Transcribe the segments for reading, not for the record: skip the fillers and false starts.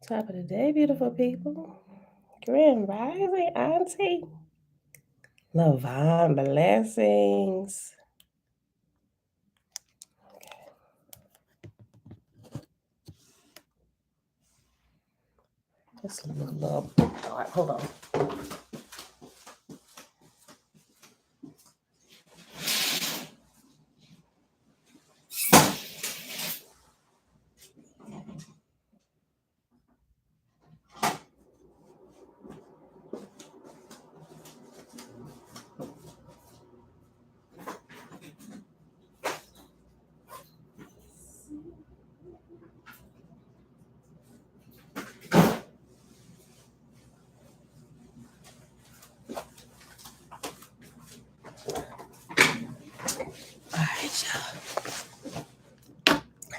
Top of the day, beautiful people. Grand rising, auntie. Levon blessings. Okay. Just a little. All right, hold on.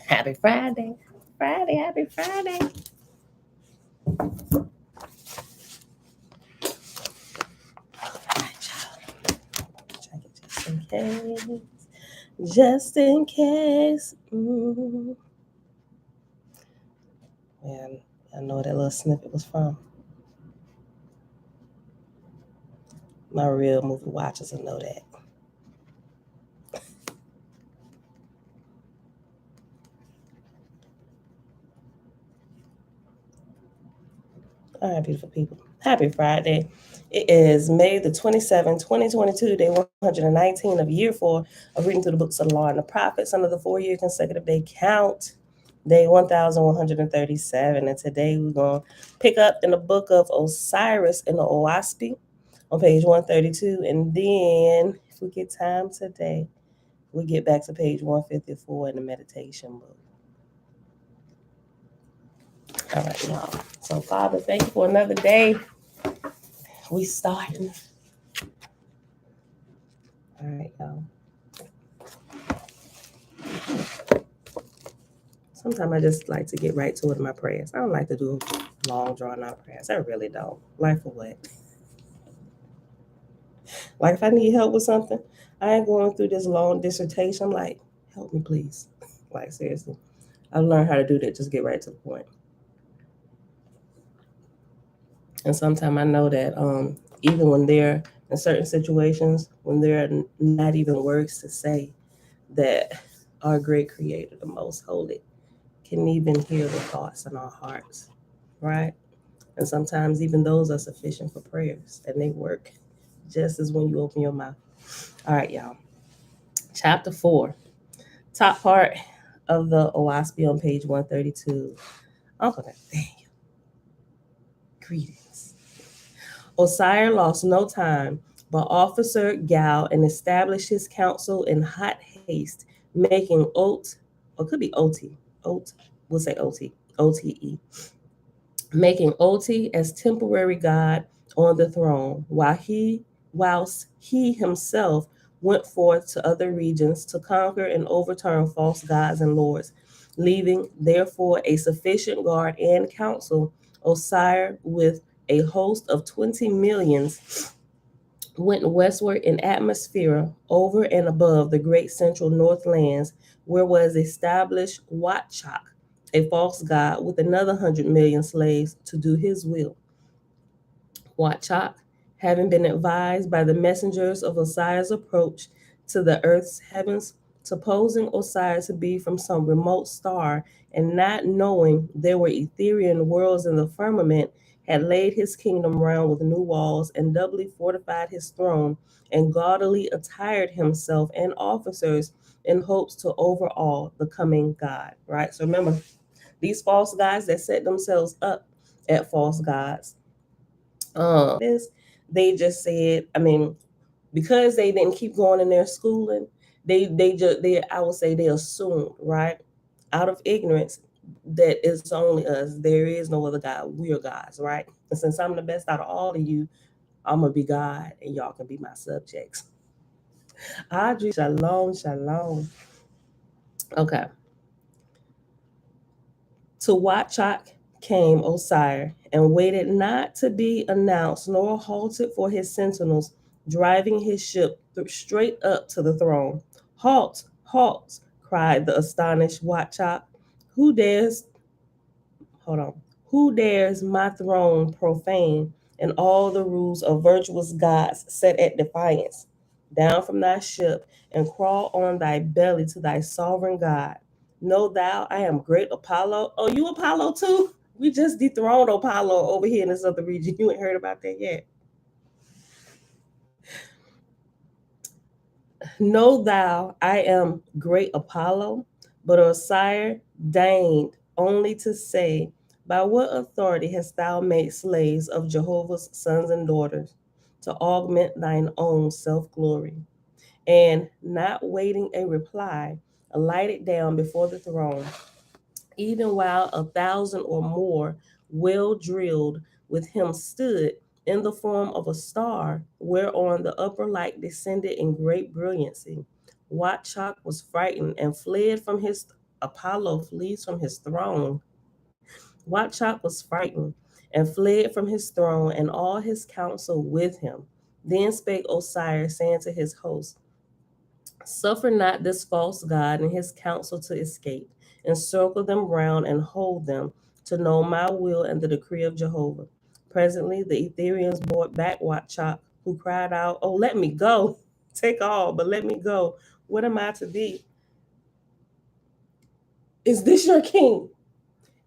Happy Friday. Happy Friday. Just in case. Man, I know what that little snippet was from. My real movie watchers will know that. All right, beautiful people. Happy Friday. It is May the 27th, 2022, day 119 of year 4 of reading through the books of the Law and the Prophets under the 4-year consecutive day count, day 1137. And today we're going to pick up in the book of Osiris in the Oahspe on page 132. And then, if we get time today, we get back to page 154 in the meditation book. All right, y'all. So, Father, thank you for another day. We starting. All right, y'all. Sometimes I just like to get right to it in my prayers. I don't like to do long, drawn-out prayers. I really don't. Like for what? Like if I need help with something, I ain't going through this long dissertation. I'm like, help me, please. Like, seriously. I've learned how to do that. Just get right to the point. And sometimes I know that even when they're in certain situations, when there are not even words to say, that our great Creator, the Most Holy, can even hear the thoughts in our hearts, right? And sometimes even those are sufficient for prayers, and they work just as when you open your mouth. All right, y'all. Chapter 4, top part of the Oahspe on page 132. Uncle Nathaniel, greetings. Osiris lost no time, but officered Gal and established his council in hot haste, making Ot, or could be Ot, we'll say Ot, Ote, making Ot as temporary god on the throne, whilst he himself went forth to other regions to conquer and overturn false gods and lords, leaving therefore a sufficient guard and council. Osiris with a host of 20 millions went westward in atmosphere over and above the great central northlands, where was established Watchak, a false god with another 100 million slaves to do his will. Watchak, having been advised by the messengers of Osiris' approach to the earth's heavens supposing Osiris to be from some remote star, and not knowing there were Etherian worlds in the firmament, had laid his kingdom round with new walls, and doubly fortified his throne, and gaudily attired himself and officers in hopes to overawe the coming God. Right? So remember, these false gods that set themselves up at false gods. They just said, I mean, because they didn't keep going in their schooling, they I would say they assumed, right, out of ignorance, that it's only us. There is no other God. We are gods, right? And since I'm the best out of all of you, I'm gonna be God, and y'all can be my subjects. Audrey, shalom, shalom. Okay. To Watchak came Osiris, and waited not to be announced, nor halted for his sentinels, driving his ship straight up to the throne. Halt, halt, cried the astonished Watchak. Who dares, hold on, who dares my throne profane, and all the rules of virtuous gods set at defiance? Down from thy ship, and crawl on thy belly to thy sovereign God. Know thou I am great Apollo. Oh, you Apollo too? We just dethroned Apollo over here in this other region. You ain't heard about that yet. Know thou I am great Apollo, but Osiris deigned only to say, by what authority hast thou made slaves of Jehovah's sons and daughters, to augment thine own self-glory? And not waiting a reply, alighted down before the throne, even while 1,000 or more, well drilled with him, stood in the form of a star, whereon the upper light descended in great brilliancy. Watchak was frightened and fled from his Apollo flees from his throne. Watchak was frightened and fled from his throne, and all his council with him. Then spake Osiris, saying to his host, suffer not this false god and his counsel to escape, encircle them round and hold them, to know my will and the decree of Jehovah. Presently the Etherians brought back Watchak, who cried out, oh, let me go. Take all, but let me go. What am I to thee? Is this your king?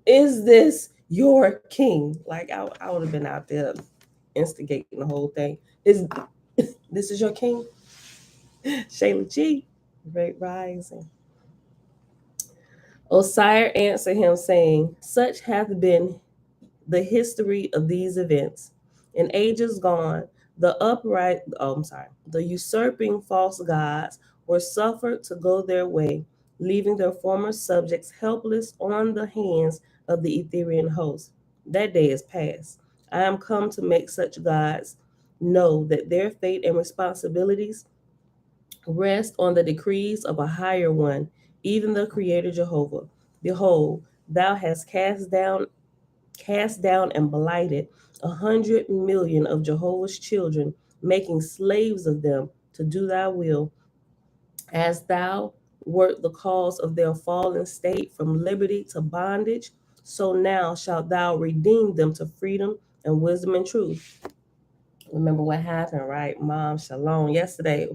Is this your king? Like I would have been out there instigating the whole thing. Is this is your king? Shayla G, Great Rising. Osiris answered him, saying, such hath been the history of these events. In ages gone, the usurping false gods were suffered to go their way, leaving their former subjects helpless on the hands of the Etherian host. That day is past. I am come to make such gods know that their fate and responsibilities rest on the decrees of a higher one, even the Creator Jehovah. Behold, thou hast cast down and blighted 100 million of Jehovah's children, making slaves of them to do thy will, as thou wert the cause of their fallen state from liberty to bondage, so now shalt thou redeem them to freedom and wisdom and truth. Remember what happened, right? Mom, shalom, yesterday.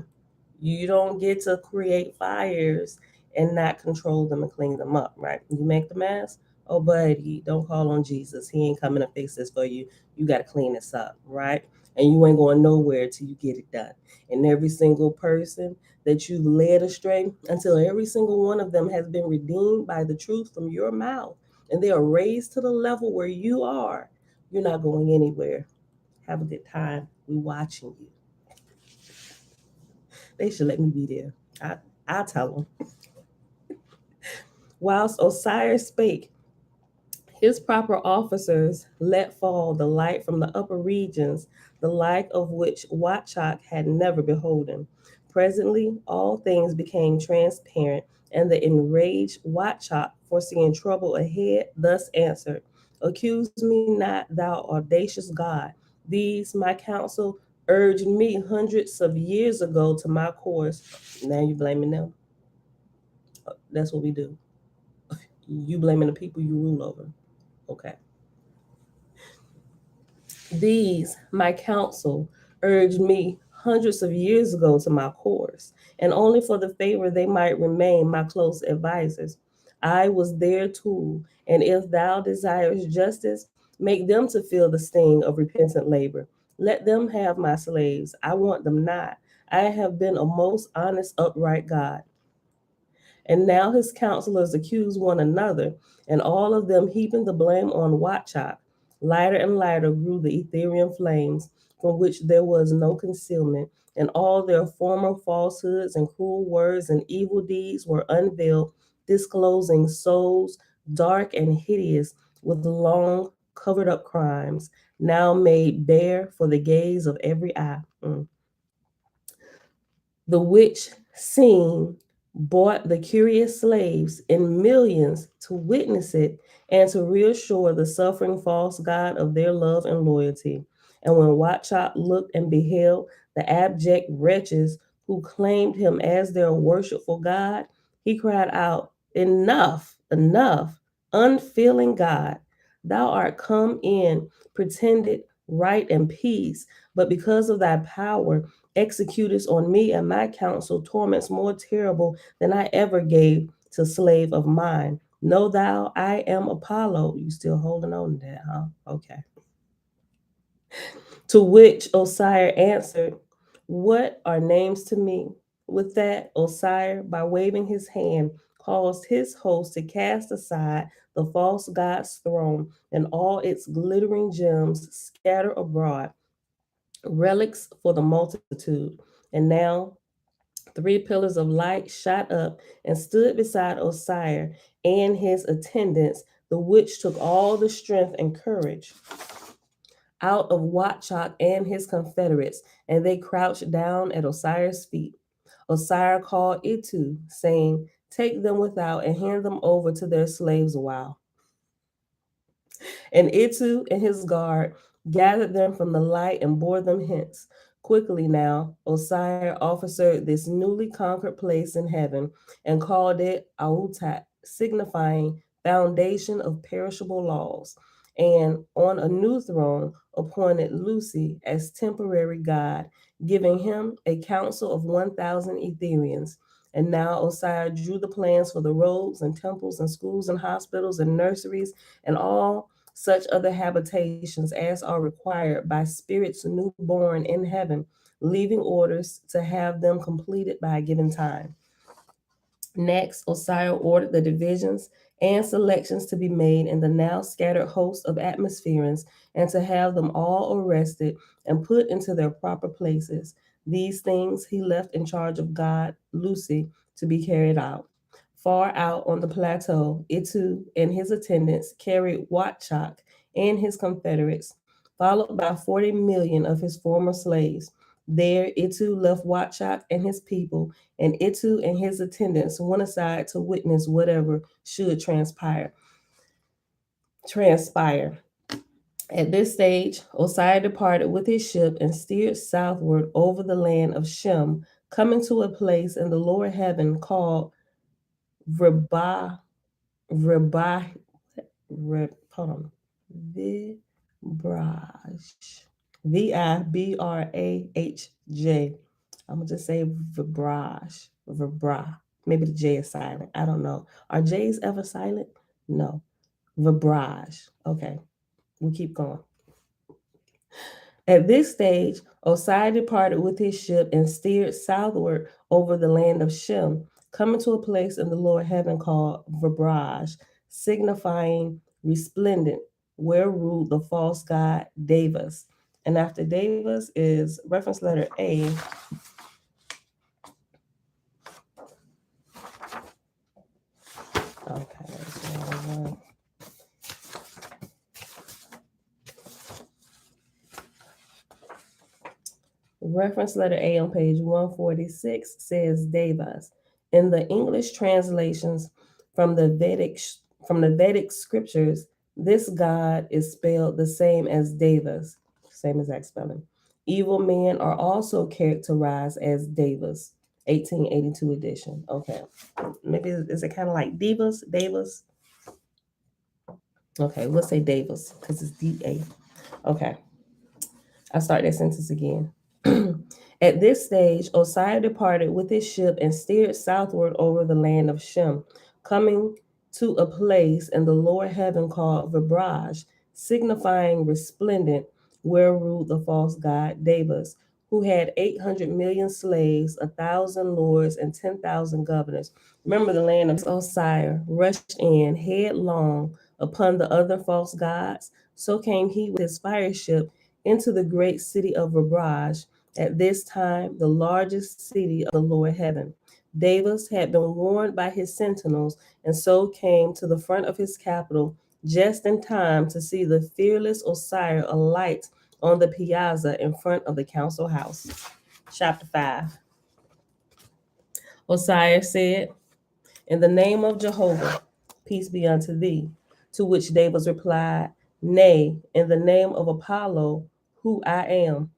You don't get to create fires and not control them and clean them up, right? You make the mess, oh, buddy, don't call on Jesus. He ain't coming to fix this for you. You got to clean this up, right? And you ain't going nowhere till you get it done. And every single person that you've led astray, until every single one of them has been redeemed by the truth from your mouth, and they are raised to the level where you are, you're not going anywhere. Have a good time. We watching you. They should let me be there. I'll tell them. Whilst Osiris spake, his proper officers let fall the light from the upper regions, the like of which Watchak had never beholden. Presently, all things became transparent, and the enraged Watchak, foreseeing trouble ahead, thus answered, accuse me not, thou audacious God. These, my counsel, urged me hundreds of years ago to my course. Now you blaming them. That's what we do. You blaming the people you rule over. Okay. These, my counsel, urged me hundreds of years ago to my course, and only for the favor they might remain my close advisors. I was their tool, and if thou desirest justice, make them to feel the sting of repentant labor. Let them have my slaves. I want them not. I have been a most honest, upright God. And now his counselors accuse one another, and all of them heaping the blame on Watchop. Lighter and lighter grew the Ethereum flames, from which there was no concealment, and all their former falsehoods and cruel words and evil deeds were unveiled, disclosing souls dark and hideous with long covered up crimes, now made bare for the gaze of every eye. The which, seeing, bought the curious slaves in millions to witness it and to reassure the suffering false god of their love and loyalty. And when Watchop looked and beheld the abject wretches who claimed him as their worshipful God, he cried out, "Enough, enough, unfeeling God! Thou art come in pretended right and peace, but because of thy power, executest on me and my counsel torments more terrible than I ever gave to slave of mine. Know thou I am Apollo." You still holding on to that, huh? Okay. To which Osiris answered, "What are names to me?" With that, Osiris, by waving his hand, caused his host to cast aside the false god's throne, and all its glittering gems scatter abroad, relics for the multitude. And now 3 pillars of light shot up and stood beside Osiris and his attendants, the which took all the strength and courage out of Watchok and his confederates, and they crouched down at Osiris' feet. Osiris called Itu, saying, "Take them without and hand them over to their slaves a while." And Itu and his guard gathered them from the light and bore them hence. Quickly now, Osiris officered this newly conquered place in heaven and called it Autat, signifying foundation of perishable laws, and on a new throne appointed Lucy as temporary God, giving him a council of 1,000 Etherians. And now Osiris drew the plans for the roads and temples and schools and hospitals and nurseries and all such other habitations as are required by spirits newborn in heaven, leaving orders to have them completed by a given time. Next, Osiris ordered the divisions and selections to be made in the now scattered host of atmospheres and to have them all arrested and put into their proper places. These things he left in charge of God, Lucy, to be carried out. Far out on the plateau, Itu and his attendants carried Watchok and his confederates, followed by 40 million of his former slaves. There, Itu left Watchok and his people, and Itu and his attendants went aside to witness whatever should transpire. At this stage, Osiris departed with his ship and steered southward over the land of Shem, coming to a place in the lower heaven called Rebah, Rebah, hold on, Vibraj, Vibrahj. I'm gonna just say Vibraj, Vibra. Maybe the J is silent. I don't know. Are J's ever silent? No. Vibraj. Okay, we'll keep going. At this stage, Osiris departed with his ship and steered southward over the land of Shem, coming to a place in the lower heaven called Vibraj, signifying resplendent, where ruled the false god Devas. And after Devas is reference letter A. Okay, so reference letter A on page 146 says Devas. In the English translations from the Vedic scriptures, this god is spelled the same as Devas, same exact spelling. Evil men are also characterized as Devas, 1882 edition. Okay, maybe is it kind of like Devas? Okay, we'll say Devas because it's D-A. Okay, I'll start that sentence again. At this stage, Osiris departed with his ship and steered southward over the land of Shem, coming to a place in the lower heaven called Vibraj, signifying resplendent, where ruled the false god Devas, who had 800 million slaves, 1,000 lords, and 10,000 governors. Remember, the land of Osiris rushed in headlong upon the other false gods. So came he with his fire ship into the great city of Vibraj, at this time the largest city of the lower heaven. Davis had been warned by his sentinels, and so came to the front of his capital just in time to see the fearless Osiris alight on the piazza in front of the council house. Chapter 5. Osiris said, "In the name of Jehovah, peace be unto thee." To which Davis replied, "Nay, in the name of Apollo, who I am."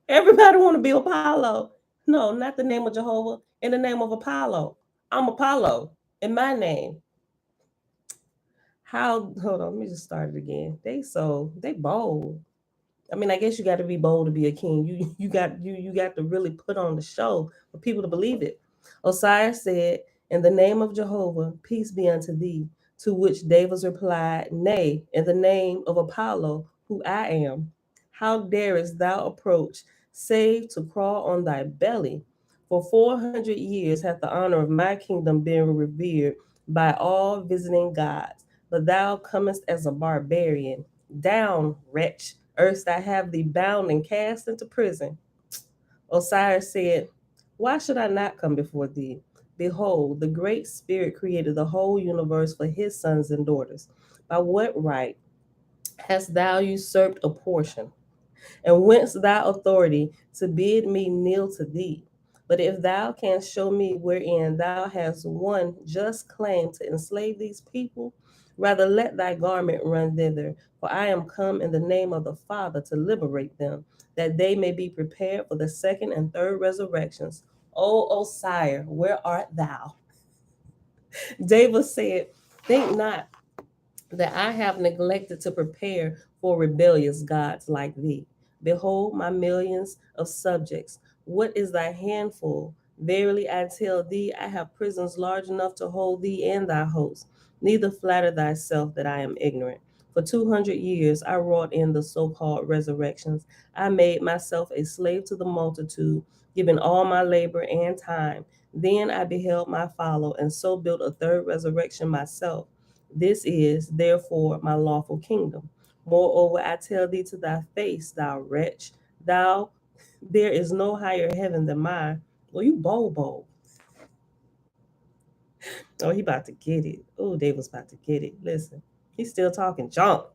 Everybody want to be Apollo. No, not the name of Jehovah. In the name of Apollo. I'm Apollo. In my name. How? Hold on. Let me just start it again. They bold. I mean, I guess you got to be bold to be a king. You got to really put on the show for people to believe it. Osiris said, "In the name of Jehovah, peace be unto thee." To which Davis replied, "Nay, in the name of Apollo, who I am. How darest thou approach, save to crawl on thy belly? For 400 years hath the honor of my kingdom been revered by all visiting gods, but thou comest as a barbarian. Down, wretch! Erst I have thee bound and cast into prison." Osiris said, "Why should I not come before thee? Behold, the great Spirit created the whole universe for his sons and daughters. By what right hast thou usurped a portion? And whence thy authority to bid me kneel to thee? But if thou canst show me wherein thou hast one just claim to enslave these people, rather let thy garment run thither, for I am come in the name of the Father to liberate them, that they may be prepared for the second and third resurrections. O Osiris, where art thou?" David said, "Think not that I have neglected to prepare for rebellious gods like thee. Behold my millions of subjects. What is thy handful? Verily I tell thee, I have prisons large enough to hold thee and thy host. Neither flatter thyself that I am ignorant. For 200 years I wrought in the so called resurrections. I made myself a slave to the multitude, giving all my labor and time. Then I beheld my follow, and so built a third resurrection myself. This is, therefore, my lawful kingdom. Moreover, I tell thee to thy face, thou wretch, thou, there is no higher heaven than mine." Well, you bold. Oh, he about to get it. Oh, David's about to get it. Listen, he's still talking junk.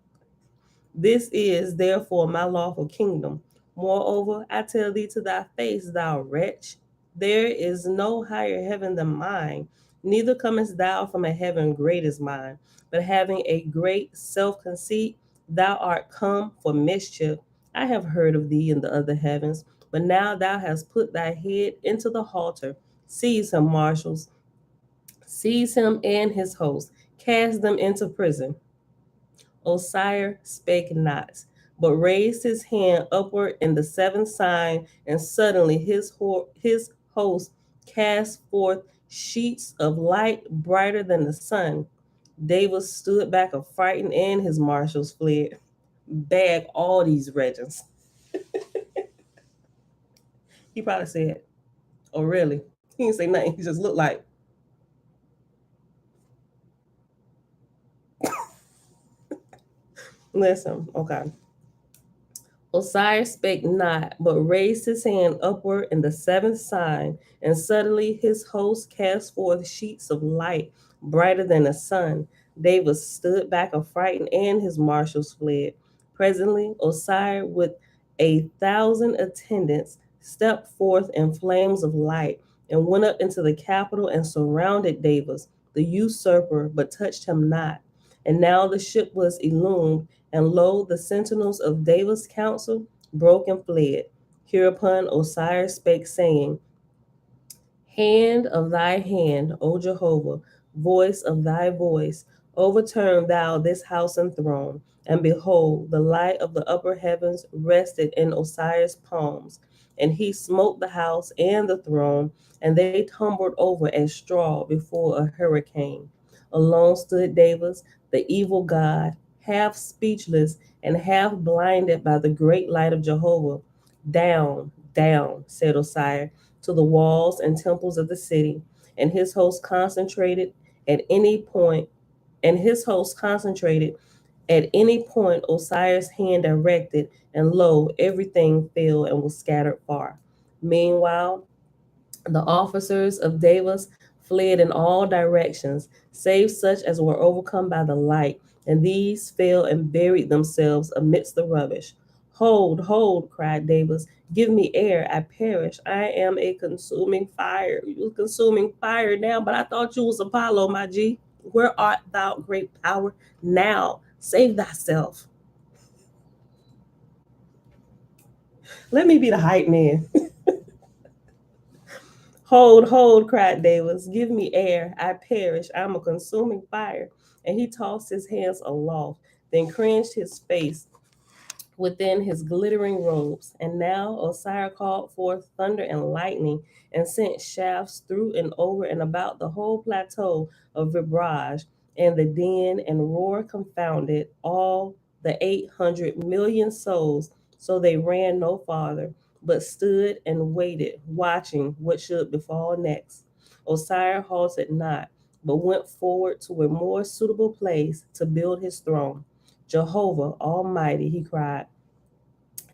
"This is therefore my lawful kingdom. Moreover, I tell thee to thy face, thou wretch, there is no higher heaven than mine, neither comest thou from a heaven great as mine, but having a great self conceit, thou art come for mischief. I have heard of thee in the other heavens, but now thou hast put thy head into the halter. Seize him, marshals, seize him and his host, cast them into prison." Osiris spake not, but raised his hand upward in the seventh sign, and suddenly his host cast forth sheets of light brighter than the sun. David stood back affrighted, and his marshals fled. Bag all these regents. He probably said, "Oh, really?" He didn't say nothing. He just looked like, "Listen, okay." Osiris spake not, but raised his hand upward in the seventh sign, and suddenly his host cast forth sheets of light brighter than the sun. David stood back affrighted, and his marshals fled. Presently, Osiris, with 1,000 attendants, stepped forth in flames of light, and went up into the capital and surrounded David, the usurper, but touched him not. And now the ship was illumined, and lo, the sentinels of David's council broke and fled. Hereupon Osiris spake, saying, "Hand of thy hand, O Jehovah, voice of thy voice, Overturn thou this house and throne. And behold, the light of the upper heavens rested in Osiris' palms. And he smote the house and the throne, and they tumbled over as straw before a hurricane. Alone stood Davis, the evil god, half speechless and half blinded by the great light of Jehovah. Down, down, said Osiris, to the walls and temples of the city, and his host concentrated at any point, and his host concentrated at any point Osiris' hand directed, and lo, everything fell and was scattered far. Meanwhile, the officers of Davos fled in all directions, save such as were overcome by the light, and these fell and buried themselves amidst the rubbish. Hold, hold, cried Davos. Give me air, I perish. I am a consuming fire. You're consuming fire now, but I thought you was Apollo, my G. Where art thou, great power? Now, save thyself. Let me be the hype man. Hold, hold, cried Davis. Give me air. I perish. I'm a consuming fire. And he tossed his hands aloft, then cringed his face within his glittering robes. And now Osiris called forth thunder and lightning, and sent shafts through and over and about the whole plateau of Vibrage, and the din and roar confounded all the 800 million souls, so they ran no farther, but stood and waited, watching what should befall next. Osiris halted not, but went forward to a more suitable place to build his throne. Jehovah Almighty, he cried,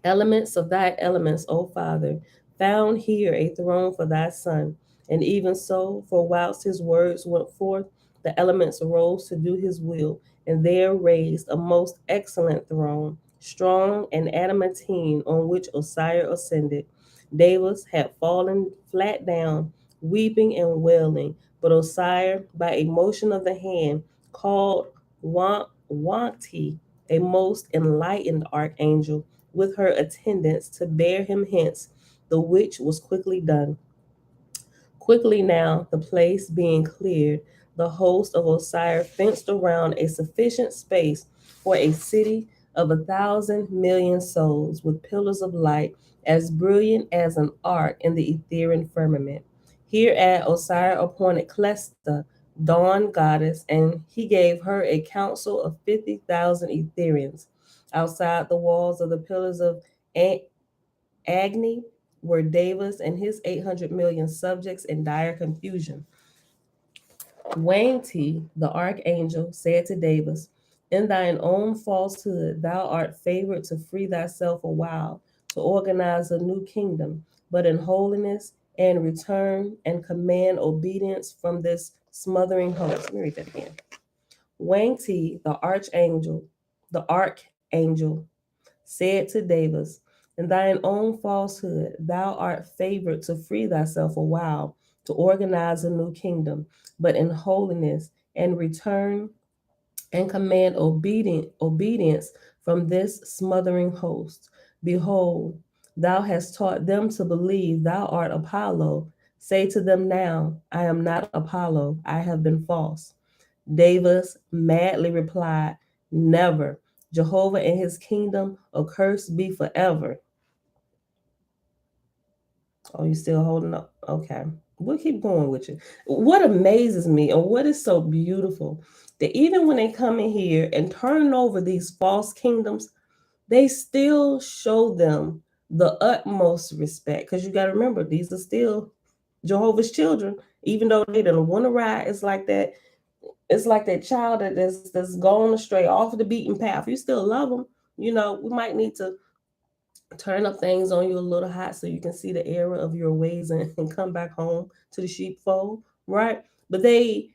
elements of thy elements, O Father, found here a throne for thy Son. And even so, for whilst his words went forth, the elements arose to do his will, and there raised a most excellent throne, strong and adamantine, on which Osiris ascended. Davis had fallen flat down, weeping and wailing, but Osiris, by a motion of the hand, called Wanti, a most enlightened archangel, with her attendants to bear him hence, the which was quickly done. Quickly now, the place being cleared, the host of Osiris fenced around a sufficient space for a city of 1,000,000,000 souls, with pillars of light as brilliant as an arc in the Etherian firmament. Hereat Osiris appointed Clesta, dawn goddess, and he gave her a council of 50,000 Etherians. Outside the walls of the pillars of Agni were Davis and his 800 million subjects in dire confusion. Wainti, the archangel, said to Davis, in thine own falsehood, thou art favored to free thyself a while, to organize a new kingdom, but in holiness and return and command obedience from this smothering host. Let me read that again. Wainti, the archangel, said to Davis, in thine own falsehood, thou art favored to free thyself a while, to organize a new kingdom, but in holiness and return and command obedience from this smothering host. Behold, thou hast taught them to believe thou art Apollo. Say to them now, I am not Apollo, I have been false. Davis madly replied, never. Jehovah and his kingdom, accursed be forever. Oh, you still holding up? Okay. We'll keep going with you. What amazes me and what is so beautiful, that even when they come in here and turn over these false kingdoms, they still show them the utmost respect. Because you got to remember, these are still Jehovah's children, even though they don't want to ride. It's like that child that's gone astray off the beaten path. You still love them. You know, we might need to turn up things on you a little hot so you can see the error of your ways and come back home to the sheepfold, right? But they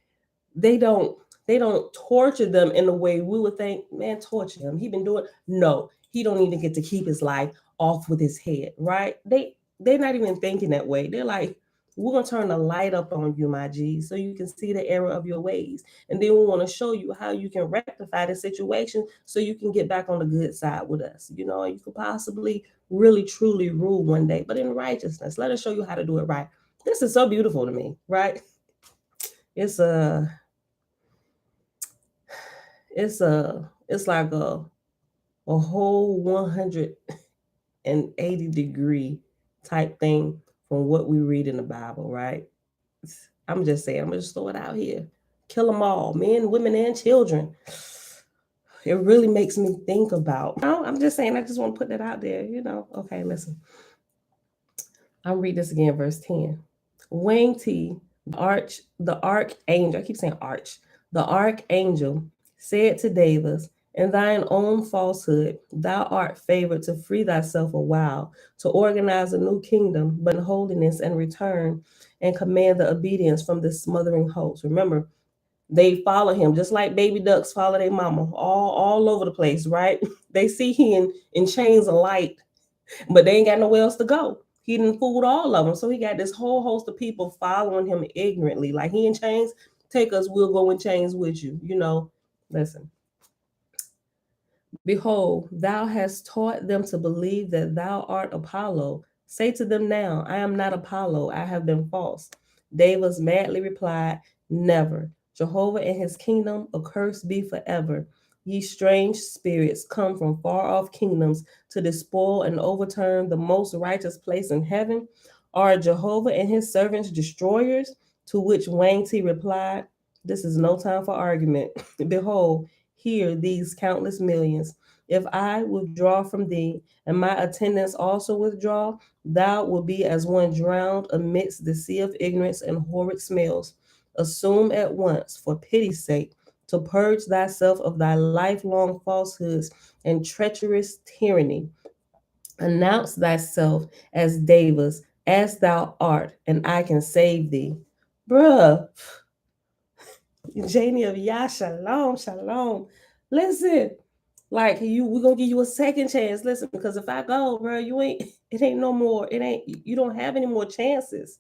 don't they don't torture them in the way we would think, man, torture him. He been doing no, he don't even get to keep his life off with his head, right? They're not even thinking that way. They're like, we're gonna turn the light up on you, my G, so you can see the error of your ways. And then we want to show you how you can rectify the situation so you can get back on the good side with us. You know, you could possibly really truly rule one day, but in righteousness. Let us show you how to do it right. This is so beautiful to me, right? It's it's like a whole 180-degree type thing from what we read in the Bible, right? I'm just saying, I'm gonna just throw it out here. Kill them all, men, women, and children. It really makes me think about. No, I'm just saying, I just want to put that out there, Okay, listen. I'll read this again, verse 10. Wang Ti, the archangel, I keep saying arch, the archangel said to Davis, in thine own falsehood, thou art favored to free thyself a while, to organize a new kingdom, but in holiness and return and command the obedience from this smothering host. Remember, they follow him just like baby ducks follow their mama all over the place, right? They see he in chains of light, but they ain't got nowhere else to go. He didn't fool all of them, so he got this whole host of people following him ignorantly. Like, he in chains, take us, we'll go in chains with you. Listen. Behold, thou hast taught them to believe that thou art Apollo. Say to them now, I am not Apollo, I have been false. Davis madly replied, never. Jehovah and his kingdom accursed be forever. Ye strange spirits come from far off kingdoms to despoil and overturn the most righteous place in heaven. Are Jehovah and his servants destroyers? To which Wang Ti replied, this is no time for argument. Behold, here these countless millions. If I withdraw from thee, and my attendants also withdraw, thou wilt be as one drowned amidst the sea of ignorance and horrid smells. Assume at once, for pity's sake, to purge thyself of thy lifelong falsehoods and treacherous tyranny. Announce thyself as Davis, as thou art, and I can save thee. Bruh, Janie of Yah, shalom, shalom. Listen, like, we're gonna give you a second chance. Listen, because if I go, bro, it ain't no more. You don't have any more chances.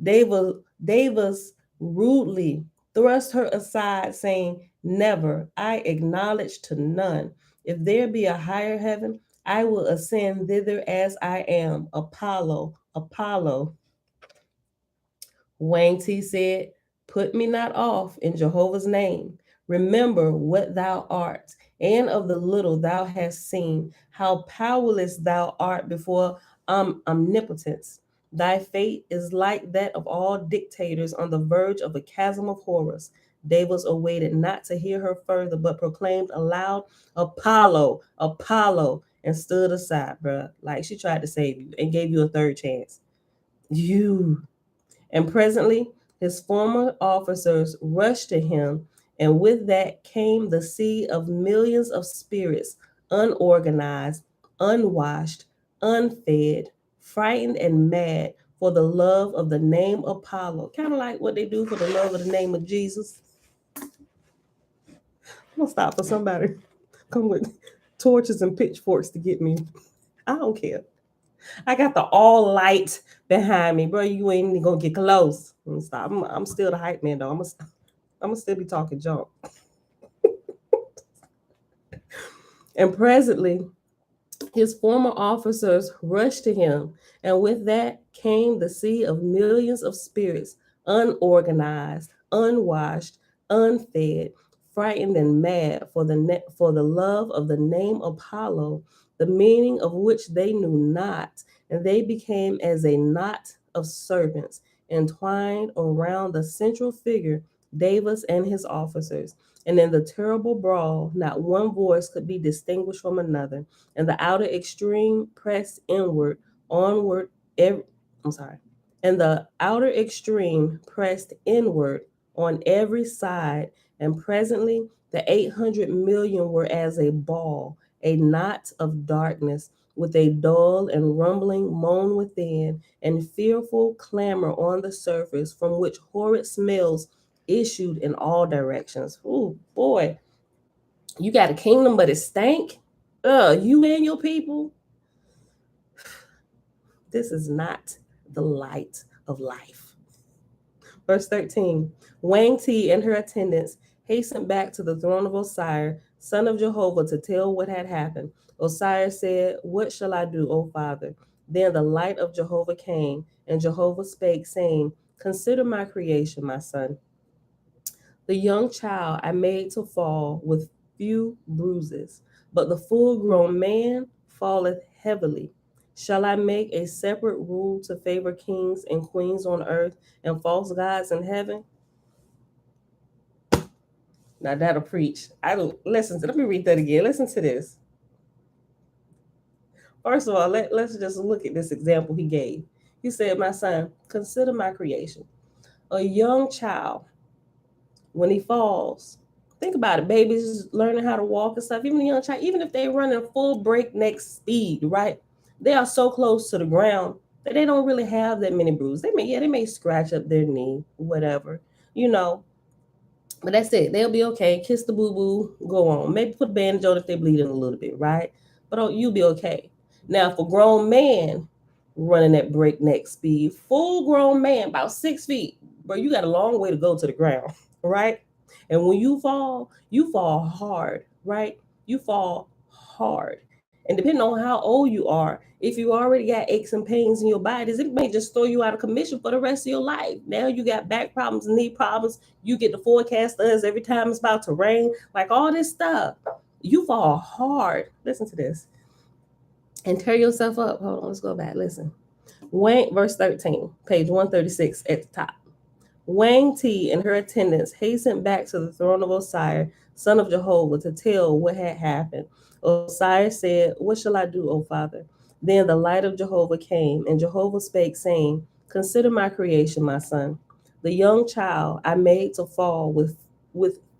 Davis rudely thrust her aside, saying, never, I acknowledge to none. If there be a higher heaven, I will ascend thither as I am. Apollo, Apollo. Wang Ti said, put me not off in Jehovah's name. Remember what thou art, and of the little thou hast seen, how powerless thou art before omnipotence. Thy fate is like that of all dictators on the verge of a chasm of horrors. Davis awaited not to hear her further, but proclaimed aloud, Apollo, Apollo, and stood aside, bruh. Like, she tried to save you and gave you a third chance. And presently his former officers rushed to him, and with that came the sea of millions of spirits, unorganized, unwashed, unfed, frightened, and mad for the love of the name Apollo. Kind of like what they do for the love of the name of Jesus. I'm gonna stop for somebody. Come with torches and pitchforks to get me. I don't care. I got the all light behind me, bro. You ain't even gonna get close. Stop. I'm still the hype man, though. I'm gonna still be talking junk. And presently, his former officers rushed to him, and with that came the sea of millions of spirits, unorganized, unwashed, unfed, frightened, and mad for the love of the name Apollo, the meaning of which they knew not, and they became as a knot of serpents entwined around the central figure, Davis and his officers. And in the terrible brawl, not one voice could be distinguished from another, and the outer extreme pressed inward, onward, I'm sorry, and the outer extreme pressed inward on every side, and presently the 800 million were as a ball, a knot of darkness, with a dull and rumbling moan within, and fearful clamor on the surface, from which horrid smells issued in all directions. Oh boy, you got a kingdom, but it stank. You and your people. This is not the light of life. Verse 13. Wang Ti and her attendants hastened back to the throne of Osiris, son of Jehovah, to tell what had happened. Osiris said, what shall I do, O Father? Then the light of Jehovah came, and Jehovah spake, saying, consider my creation, my son. The young child I made to fall with few bruises, but the full grown man falleth heavily. Shall I make a separate rule to favor kings and queens on earth and false gods in heaven? Now that'll preach. I don't listen to, let me read that again. Listen to this. First of all, let's just look at this example he gave. He said, my son, consider my creation. A young child, when he falls, think about it, babies learning how to walk and stuff, even a young child, even if they run in full breakneck speed, right? They are so close to the ground that they don't really have that many bruises. They may scratch up their knee, whatever, you know, but that's it. They'll be okay. Kiss the boo boo, go on. Maybe put a bandage on if they're bleeding a little bit, right? But you'll be okay. Now, if a grown man running at breakneck speed, full grown man, about 6 feet, bro, you got a long way to go to the ground, right? And when you fall hard, right? You fall hard. And depending on how old you are, if you already got aches and pains in your bodies, it may just throw you out of commission for the rest of your life. Now you got back problems, knee problems. You get the forecast us every time it's about to rain, like all this stuff. You fall hard. Listen to this and tear yourself up. Hold on, let's go back. Listen. Wang, verse 13, page 136 at the top. Wang Ti and her attendants hastened back to the throne of Osiris, son of Jehovah, to tell what had happened. Osiris said, what shall I do, O Father? Then the light of Jehovah came, and Jehovah spake, saying, consider my creation, my son. The young child I made to fall with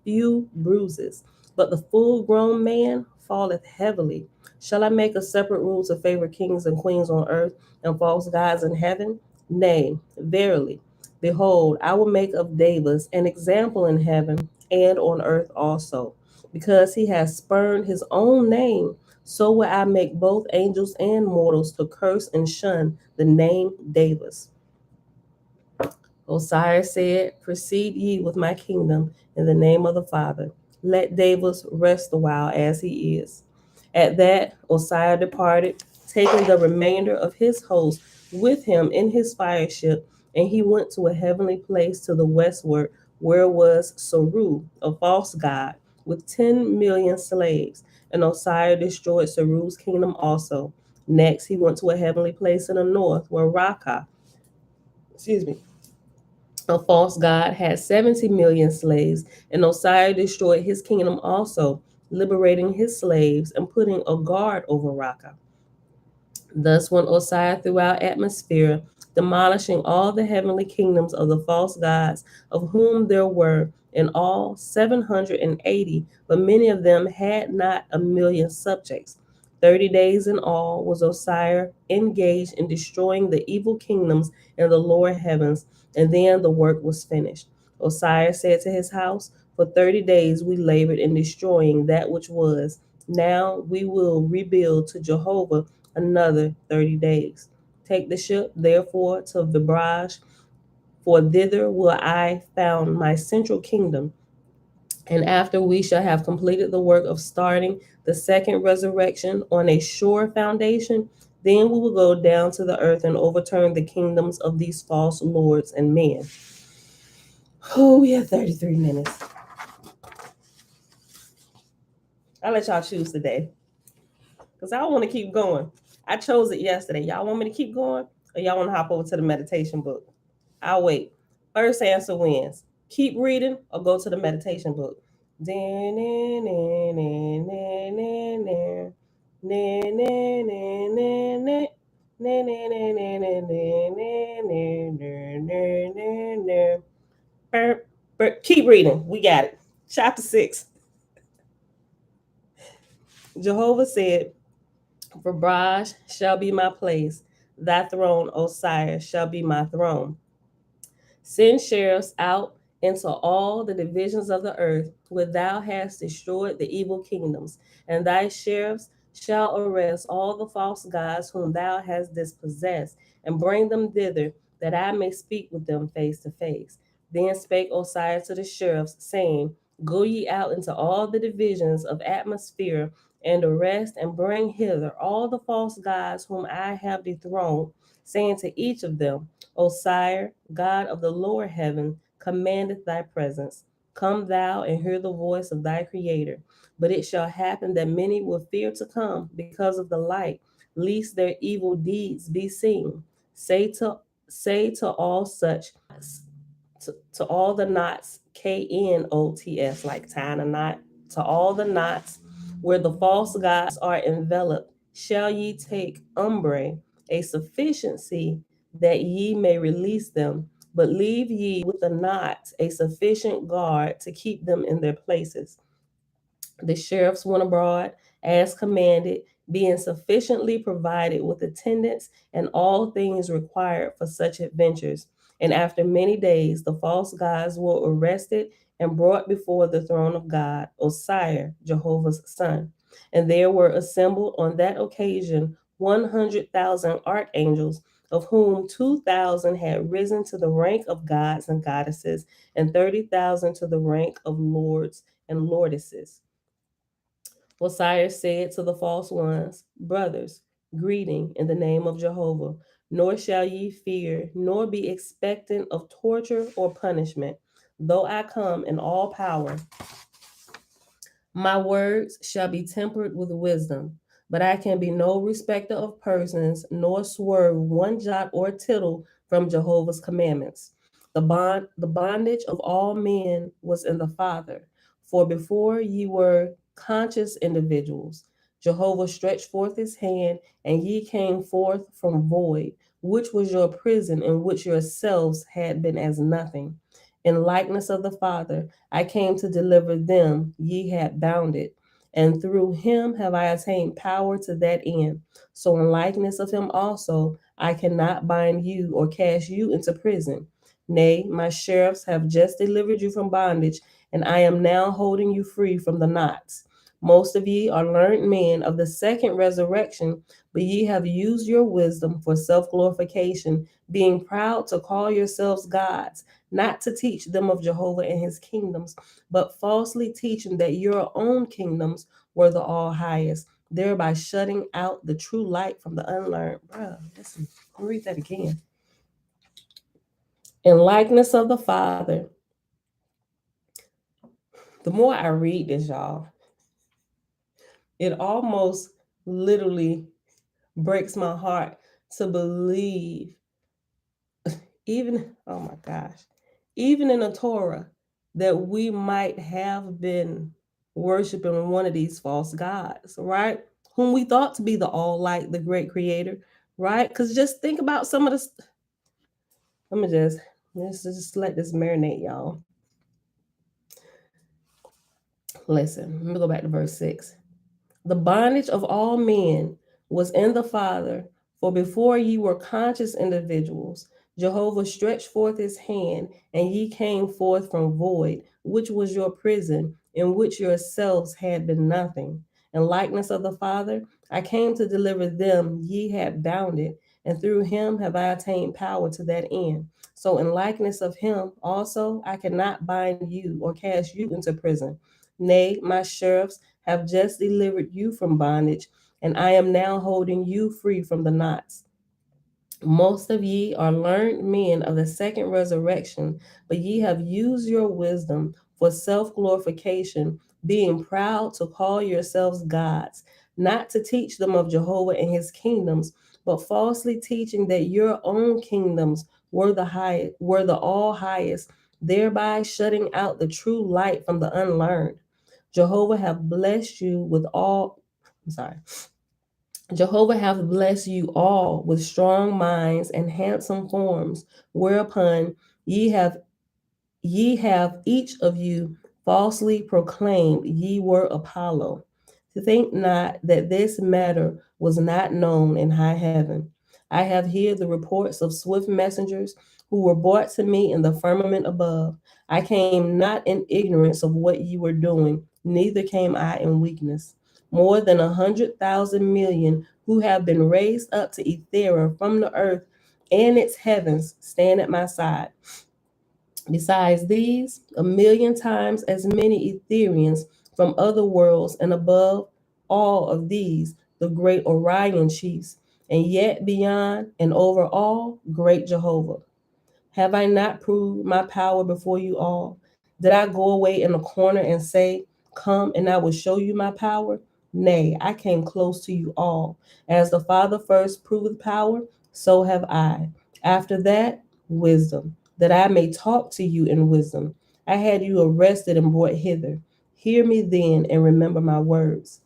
few bruises, but the full grown man falleth heavily. Shall I make a separate rule to favor kings and queens on earth and false gods in heaven? Nay, verily. Behold, I will make of Davis an example in heaven and on earth also. Because he has spurned his own name, so will I make both angels and mortals to curse and shun the name Davis. Osiris said, proceed ye with my kingdom in the name of the Father. Let Davis rest a while as he is. At that, Osiris departed, taking the remainder of his host with him in his fire ship, and he went to a heavenly place to the westward, where was Saru, a false god, with 10 million slaves. And Osiris destroyed Saru's kingdom also. Next, he went to a heavenly place in the north, where Raka, excuse me, a false god, had 70 million slaves, and Osiris destroyed his kingdom also, liberating his slaves and putting a guard over Raka. Thus went Osiris throughout atmosphere, demolishing all the heavenly kingdoms of the false gods, of whom there were in all 780, but many of them had not a million subjects. 30 days in all was Osiris engaged in destroying the evil kingdoms in the lower heavens, and then the work was finished. Osiris said to his house, for 30 days we labored in destroying that which was. Now we will rebuild to Jehovah another 30 days. Take the ship, therefore, to Bondage, for thither will I found my central kingdom. And after we shall have completed the work of starting the second resurrection on a sure foundation, then we will go down to the earth and overturn the kingdoms of these false lords and men. Oh, we have 33 minutes. I'll let y'all choose today, because I don't want to keep going. I chose it yesterday. Y'all want me to keep going, or y'all want to hop over to the meditation book? I'll wait. First answer wins. Keep reading or go to the meditation book. Keep reading. We got it. Chapter 6. Jehovah said, for Bondage shall be my place, thy throne, Osiris, shall be my throne. Send sheriffs out into all the divisions of the earth, where thou hast destroyed the evil kingdoms, and thy sheriffs shall arrest all the false gods whom thou hast dispossessed, and bring them thither, that I may speak with them face to face. Then spake Osiris to the sheriffs, saying, go ye out into all the divisions of atmosphere, and arrest and bring hither all the false gods whom I have dethroned, saying to each of them, Osiris, God of the lower heaven, commandeth thy presence. Come thou and hear the voice of thy Creator. But it shall happen that many will fear to come because of the light, lest their evil deeds be seen. Say to all such, to all the knots, knots, like tying a knot, to all the knots where the false gods are enveloped, shall ye take umbre, a sufficiency that ye may release them, but leave ye with the knots a sufficient guard to keep them in their places. The sheriffs went abroad as commanded, being sufficiently provided with attendants and all things required for such adventures. And after many days, the false gods were arrested and brought before the throne of God, Osiris, Jehovah's son. And there were assembled on that occasion 100,000 archangels, of whom 2,000 had risen to the rank of gods and goddesses, and 30,000 to the rank of lords and lordesses. Osiris said to the false ones, Brothers, greeting in the name of Jehovah, nor shall ye fear, nor be expectant of torture or punishment, though I come in all power. My words shall be tempered with wisdom, but I can be no respecter of persons, nor swerve one jot or tittle from Jehovah's commandments. The bondage of all men was in the Father, for before ye were conscious individuals, Jehovah stretched forth his hand, and ye came forth from void, which was your prison, in which yourselves had been as nothing. In likeness of the Father, I came to deliver them, ye had bound it, and through him have I attained power to that end. So in likeness of him also, I cannot bind you or cast you into prison. Nay, my sheriffs have just delivered you from bondage, and I am now holding you free from the knots. Most of ye are learned men of the second resurrection, but ye have used your wisdom for self glorification, being proud to call yourselves gods, not to teach them of Jehovah and his kingdoms, but falsely teaching that your own kingdoms were the all highest, thereby shutting out the true light from the unlearned. Bruh, listen, I'll read that again. In likeness of the Father, the more I read this, y'all, it almost literally breaks my heart to believe, even, oh my gosh, even in the Torah, that we might have been worshiping one of these false gods, right? Whom we thought to be the all light, the great creator, right? Because just think about some of the. Let me just let this marinate, y'all. Listen, let me go back to verse 6. The bondage of all men was in the Father, for before ye were conscious individuals, Jehovah stretched forth his hand, and ye came forth from void, which was your prison, in which yourselves had been nothing. In likeness of the Father, I came to deliver them ye had bounded, and through him have I attained power to that end. So in likeness of him also I cannot bind you or cast you into prison. Nay, my sheriffs have just delivered you from bondage, and I am now holding you free from the knots. Most of ye are learned men of the second resurrection, but ye have used your wisdom for self glorification, being proud to call yourselves gods, not to teach them of Jehovah and his kingdoms, but falsely teaching that your own kingdoms were the all highest, thereby shutting out the true light from the unlearned. Jehovah have blessed you with all, I'm sorry. Jehovah hath blessed you all with strong minds and handsome forms, whereupon ye have each of you falsely proclaimed ye were Apollo. To think not that this matter was not known in high heaven. I have here the reports of swift messengers who were brought to me in the firmament above. I came not in ignorance of what ye were doing, neither came I in weakness. More than 100,000 million who have been raised up to Ethera from the earth and its heavens stand at my side. Besides these, 1,000,000 times as many Etherians from other worlds, and above all of these, the great Orion chiefs, and yet beyond and over all, great Jehovah. Have I not proved my power before you all? Did I go away in a corner and say, come and I will show you my power? Nay, I came close to you all. As the Father first proved power, so have I. After that, wisdom, that I may talk to you in wisdom. I had you arrested and brought hither. Hear me then and remember my words.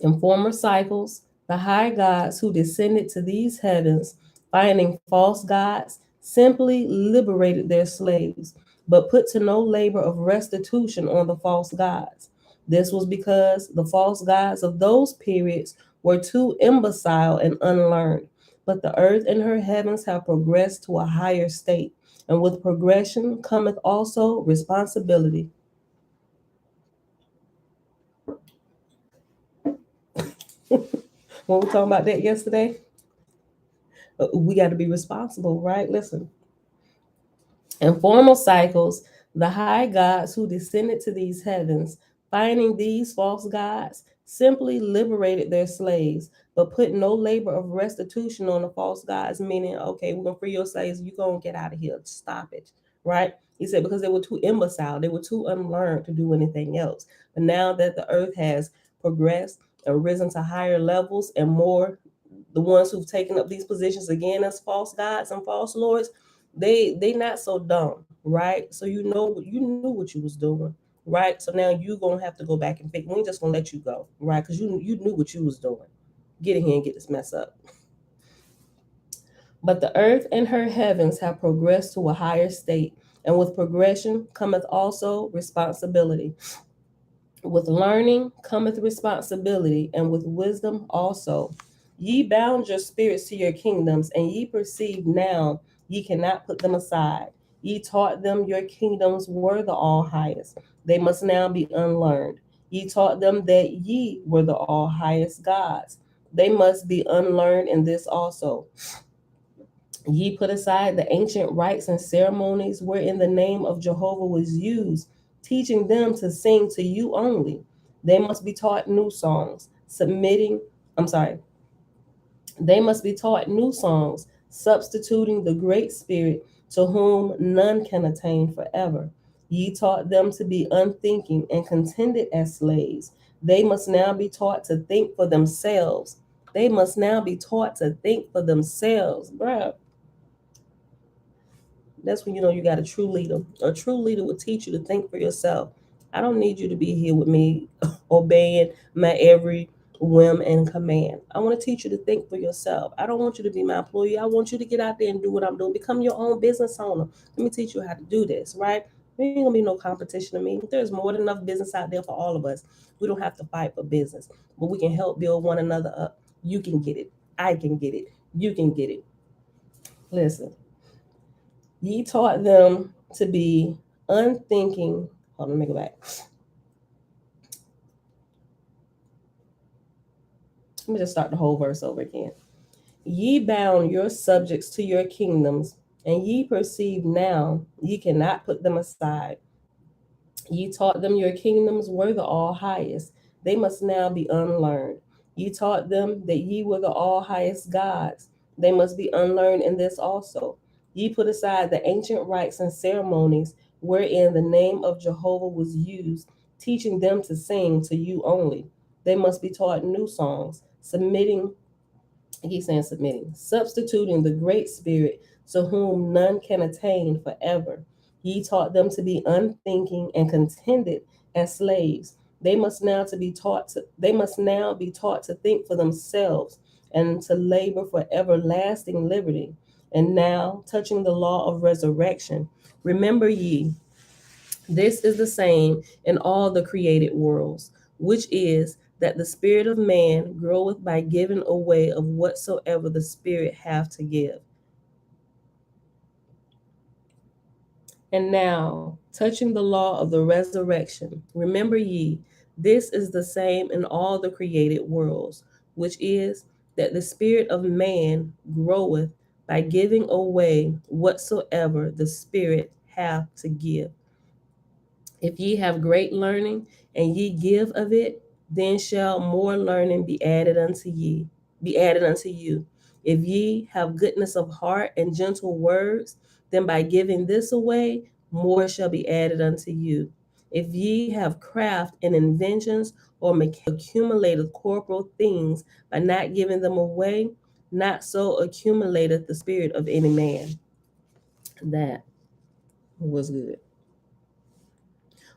In former cycles, the high gods who descended to these heavens, finding false gods, simply liberated their slaves, but put to no labor of restitution on the false gods. This was because the false gods of those periods were too imbecile and unlearned. But the earth and her heavens have progressed to a higher state, and with progression cometh also responsibility. When we were talking about that yesterday, we got to be responsible, right? Listen, in former cycles, the high gods who descended to these heavens, finding these false gods, simply liberated their slaves, but put no labor of restitution on the false gods, meaning, okay, we're going to free your slaves, you're going to get out of here, stop it, right? He said because they were too imbecile, they were too unlearned to do anything else. But now that the earth has progressed and risen to higher levels and more, the ones who've taken up these positions again as false gods and false lords, they not so dumb, right? So you knew what you was doing, right? So now you gonna have to go back and fix. We ain't just gonna let you go, right? Because you knew what you was doing. Get in here and get this mess up. But the earth and her heavens have progressed to a higher state, and with progression cometh also responsibility. With learning cometh responsibility, and with wisdom also. Ye bound your spirits to your kingdoms, and ye perceive now ye cannot put them aside. Ye taught them your kingdoms were the all highest. They must now be unlearned. Ye taught them that ye were the all highest gods. They must be unlearned in this also. Ye put aside the ancient rites and ceremonies wherein the name of Jehovah was used, teaching them to sing to you only. They must be taught new songs, I'm sorry, they must be taught new songs, substituting the Great Spirit to whom none can attain forever. Ye taught them to be unthinking and contented as slaves. They must now be taught to think for themselves. They must now be taught to think for themselves, bruh. That's when you know you got a true leader. A true leader will teach you to think for yourself. I don't need you to be here with me obeying my every whim and command. I want to teach you to think for yourself. I don't want you to be my employee. I want you to get out there and do what I'm doing. Become your own business owner. Let me teach you how to do this, right? There ain't gonna be no competition to me. There's more than enough business out there for all of us. We don't have to fight for business, but we can help build one another up. You can get it. I can get it. You can get it. Listen. Ye taught them to be unthinking. Hold on, let me go back. Let me just start the whole verse over again. Ye bound your subjects to your kingdoms, and ye perceive now ye cannot put them aside. Ye taught them your kingdoms were the all highest. They must now be unlearned. Ye taught them that ye were the all highest gods. They must be unlearned in this also. Ye put aside the ancient rites and ceremonies wherein the name of Jehovah was used, teaching them to sing to you only. They must be taught new songs, submitting, substituting the Great Spirit to whom none can attain forever. Ye taught them to be unthinking and contented as slaves. They must now be taught to think for themselves and to labor for everlasting liberty. And now, touching the law of resurrection, remember ye, this is the same in all the created worlds, which is that the spirit of man groweth by giving away of whatsoever the spirit hath to give. And now, touching the law of the resurrection, remember ye, this is the same in all the created worlds, which is that the spirit of man groweth by giving away whatsoever the spirit hath to give. If ye have great learning, and ye give of it, then shall more learning be added unto you. If ye have goodness of heart and gentle words, then by giving this away, more shall be added unto you. If ye have craft and inventions, or accumulated corporal things by not giving them away, not so accumulateth the spirit of any man. That was good.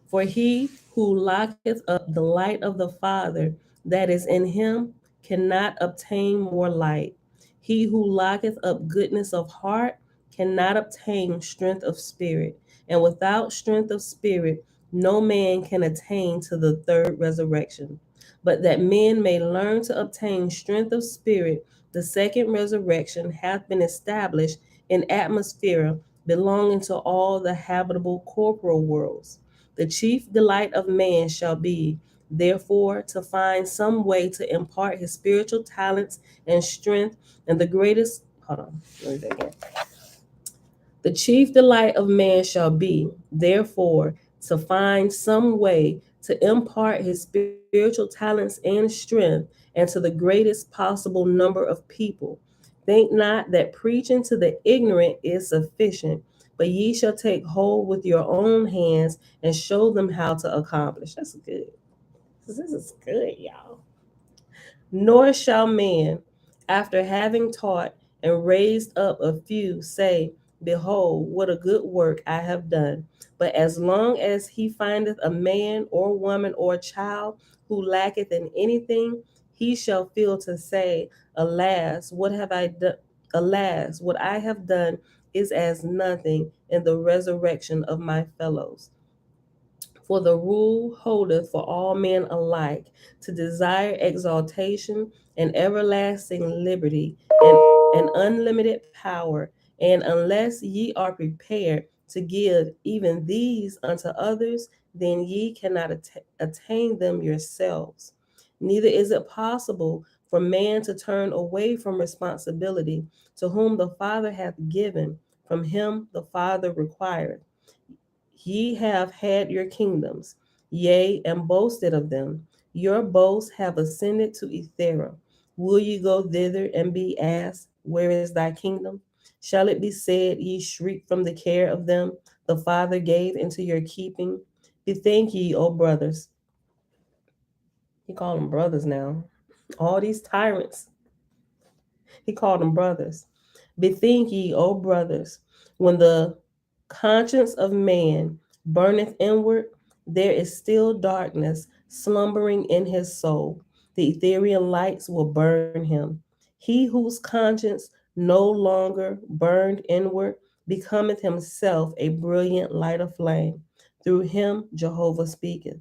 For he who locketh up the light of the Father that is in him cannot obtain more light. He who locketh up goodness of heart cannot obtain strength of spirit. And without strength of spirit, no man can attain to the third resurrection. But that men may learn to obtain strength of spirit, the second resurrection hath been established in atmosphere belonging to all the habitable corporal worlds. The chief delight of man shall be, therefore, to find some way to impart his spiritual talents and strength, and the greatest, hold on, let me say again. The chief delight of man shall be, therefore, to find some way to impart his spiritual talents and strength, and to the greatest possible number of people. Think not that preaching to the ignorant is sufficient, but ye shall take hold with your own hands and show them how to accomplish. That's good. This is good, y'all. Nor shall man, after having taught and raised up a few, say, behold, what a good work I have done. But as long as he findeth a man or woman or child who lacketh in anything, he shall feel to say, alas, what have I done? Alas, what I have done is as nothing in the resurrection of my fellows. For the rule holdeth for all men alike to desire exaltation and everlasting liberty and unlimited power. And unless ye are prepared to give even these unto others, then ye cannot attain them yourselves. Neither is it possible for man to turn away from responsibility. To whom the Father hath given, from him the Father requireth. Ye have had your kingdoms, yea, and boasted of them. Your boasts have ascended to Ethera. Will ye go thither and be asked, where is thy kingdom? Shall it be said, ye shriek from the care of them the Father gave into your keeping? Bethink ye, O brothers. He called them brothers now. All these tyrants, he called them brothers. Bethink ye, O brothers, when the conscience of man burneth inward, there is still darkness slumbering in his soul. The Etherian lights will burn him. He whose conscience no longer burned inward becometh himself a brilliant light of flame. Through him Jehovah speaketh.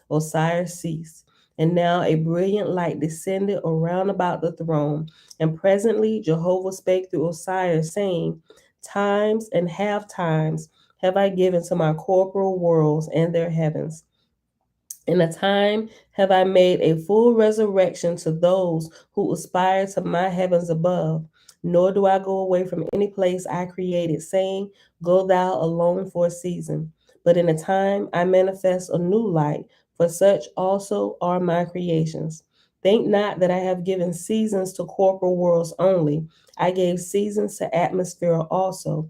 Osiris ceased, and now a brilliant light descended around about the throne. And presently Jehovah spake through Osiris, saying, times and half times have I given to my corporal worlds and their heavens. In a time have I made a full resurrection to those who aspire to my heavens above. Nor do I go away from any place I created, saying, go thou alone for a season. But in a time I manifest a new light, for such also are my creations. Think not that I have given seasons to corporal worlds only. I gave seasons to atmosphere also.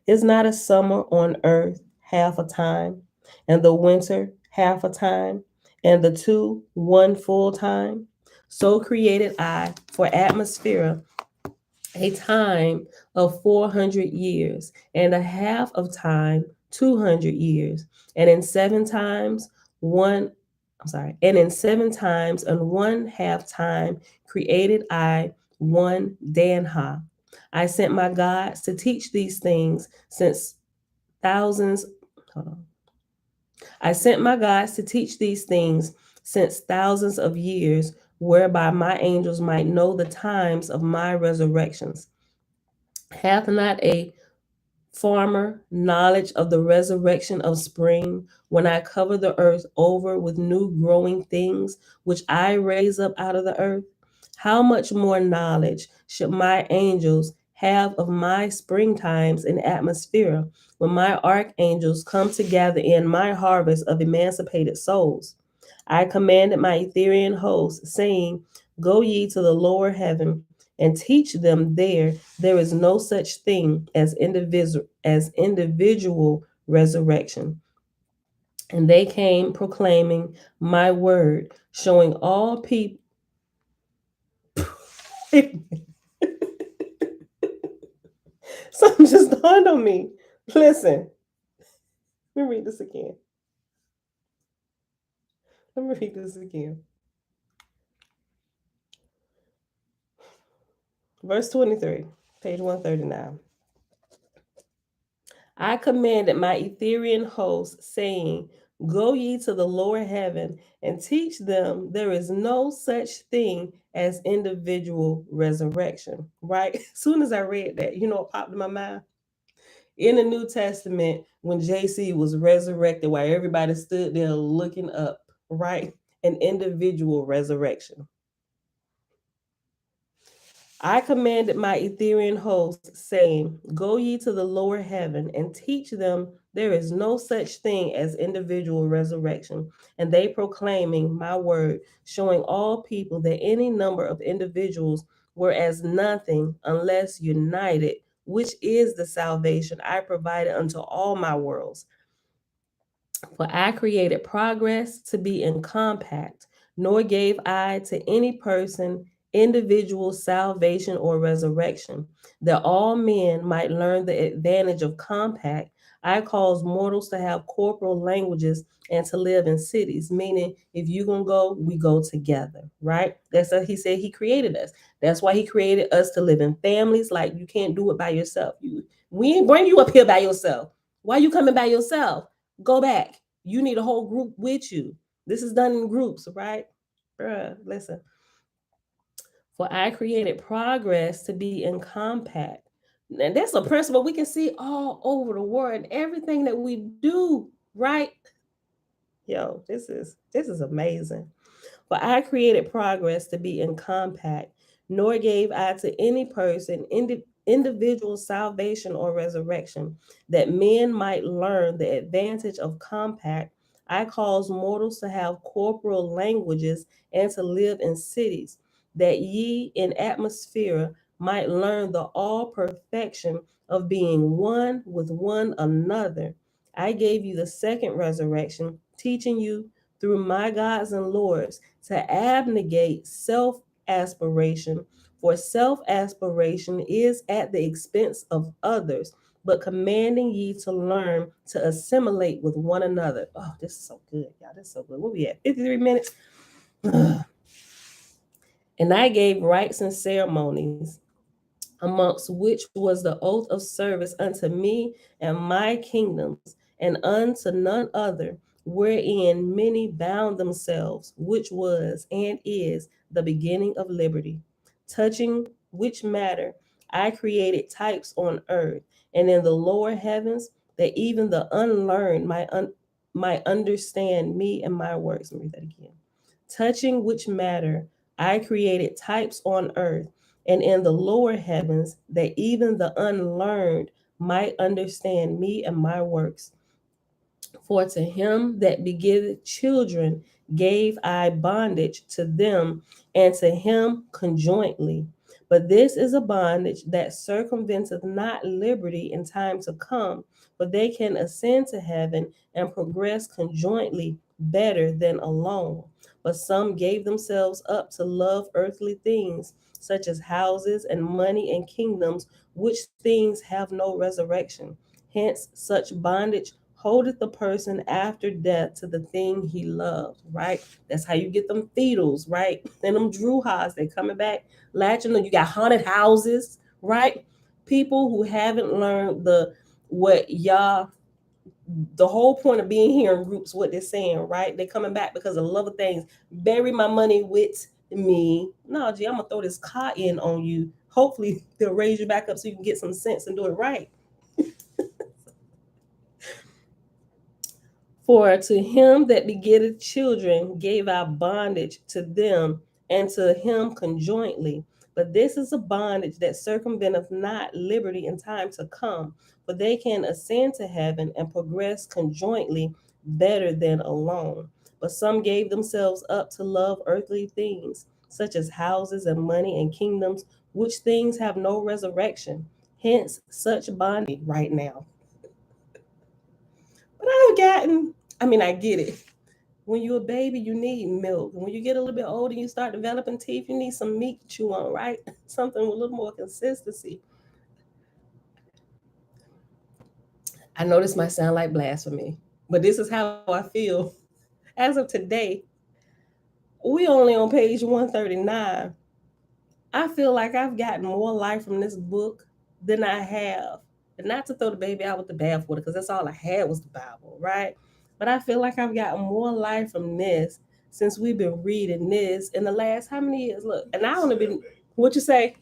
Is not a summer on earth half a time, and the winter half a time, and the two one full time? So created I for atmosphere a time of 400 years, and a half of time 200 years, and in seven times one and in seven times and one half time created I one Danha. I sent my gods to teach these things since thousands. Hold on. I sent my gods to teach these things since thousands of years, whereby my angels might know the times of my resurrections. Hath not a farmer knowledge of the resurrection of spring, when I cover the earth over with new growing things, which I raise up out of the earth? How much more knowledge should my angels have of my springtimes in atmosphere, when my archangels come to gather in my harvest of emancipated souls? I commanded my Etherian hosts, saying, go ye to the lower heaven and teach them there is no such thing as individual resurrection. And they came proclaiming my word, showing all people. Something just dawned on me. Listen, let me read this again. Let me read this again. Verse 23, page 139. I commanded my Etherian hosts, saying, go ye to the lower heaven and teach them there is no such thing as individual resurrection. Right? As soon as I read that, you know what popped in my mind? In the New Testament, when JC was resurrected, while everybody stood there looking up, right? An individual resurrection. I commanded my Etherian hosts, saying, go ye to the lower heaven and teach them there is no such thing as individual resurrection. And they proclaiming my word, showing all people that any number of individuals were as nothing unless united, which is the salvation I provided unto all my worlds. For I created progress to be in compact, nor gave I to any person individual salvation or resurrection, that all men might learn the advantage of compact. I caused mortals to have corporal languages and to live in cities, meaning if you're going to go, we go together, right? That's what he said he created us. That's why he created us to live in families. Like you can't do it by yourself. We ain't bring you up here by yourself. Why you coming by yourself? Go back. You need a whole group with you. This is done in groups, right? Bruh, listen. For I created progress to be in compact. And that's a principle we can see all over the world and everything that we do, right? Yo, this is amazing. For I created progress to be in compact, nor gave I to any person individual salvation or resurrection, that men might learn the advantage of compact. I caused mortals to have corporal languages and to live in cities, that ye in atmosphere might learn the all perfection of being one with one another. I gave you the second resurrection, teaching you through my gods and lords to abnegate self aspiration, for self aspiration is at the expense of others, but commanding ye to learn to assimilate with one another. Oh, this is so good, y'all. This is so good. What we at? 53 minutes. And I gave rites and ceremonies, amongst which was the oath of service unto me and my kingdoms, and unto none other, wherein many bound themselves, which was and is the beginning of liberty. Touching which matter I created types on earth and in the lower heavens, that even the unlearned might understand me and my works. Let me read that again. Touching which matter I created types on earth and in the lower heavens, that even the unlearned might understand me and my works. For to him that begetteth children gave I bondage to them, and to him conjointly. But this is a bondage that circumventeth not liberty in time to come, for they can ascend to heaven and progress conjointly better than alone. But some gave themselves up to love earthly things, such as houses and money and kingdoms, which things have no resurrection. Hence, such bondage holdeth the person after death to the thing he loved, right? That's how you get them fetals, right? And them druhas, they coming back, latching on. You got haunted houses, right? People who haven't learned what y'all, the whole point of being here in groups, what they're saying, right? They're coming back because of love of things. Bury my money with me. No, gee, I'm gonna throw this car in on you. Hopefully they'll raise you back up so you can get some sense and do it right. For to him that begetteth children gave I bondage to them, and to him conjointly. But this is a bondage that circumventeth not liberty in time to come, for they can ascend to heaven and progress conjointly better than alone. But some gave themselves up to love earthly things, such as houses and money and kingdoms, which things have no resurrection. Hence, such bondage right now. But I've gotten, I mean, I get it. When you're a baby, you need milk. And when you get a little bit older, you start developing teeth, you need some meat to chew on, right? Something with a little more consistency. I know this might sound like blasphemy, but this is how I feel. As of today, we only on page 139. I feel like I've gotten more life from this book than I have. And not to throw the baby out with the bathwater, because that's all I had was the Bible, right? But I feel like I've gotten more life from this since we've been reading this in the last how many years? Look, and I only been what you say?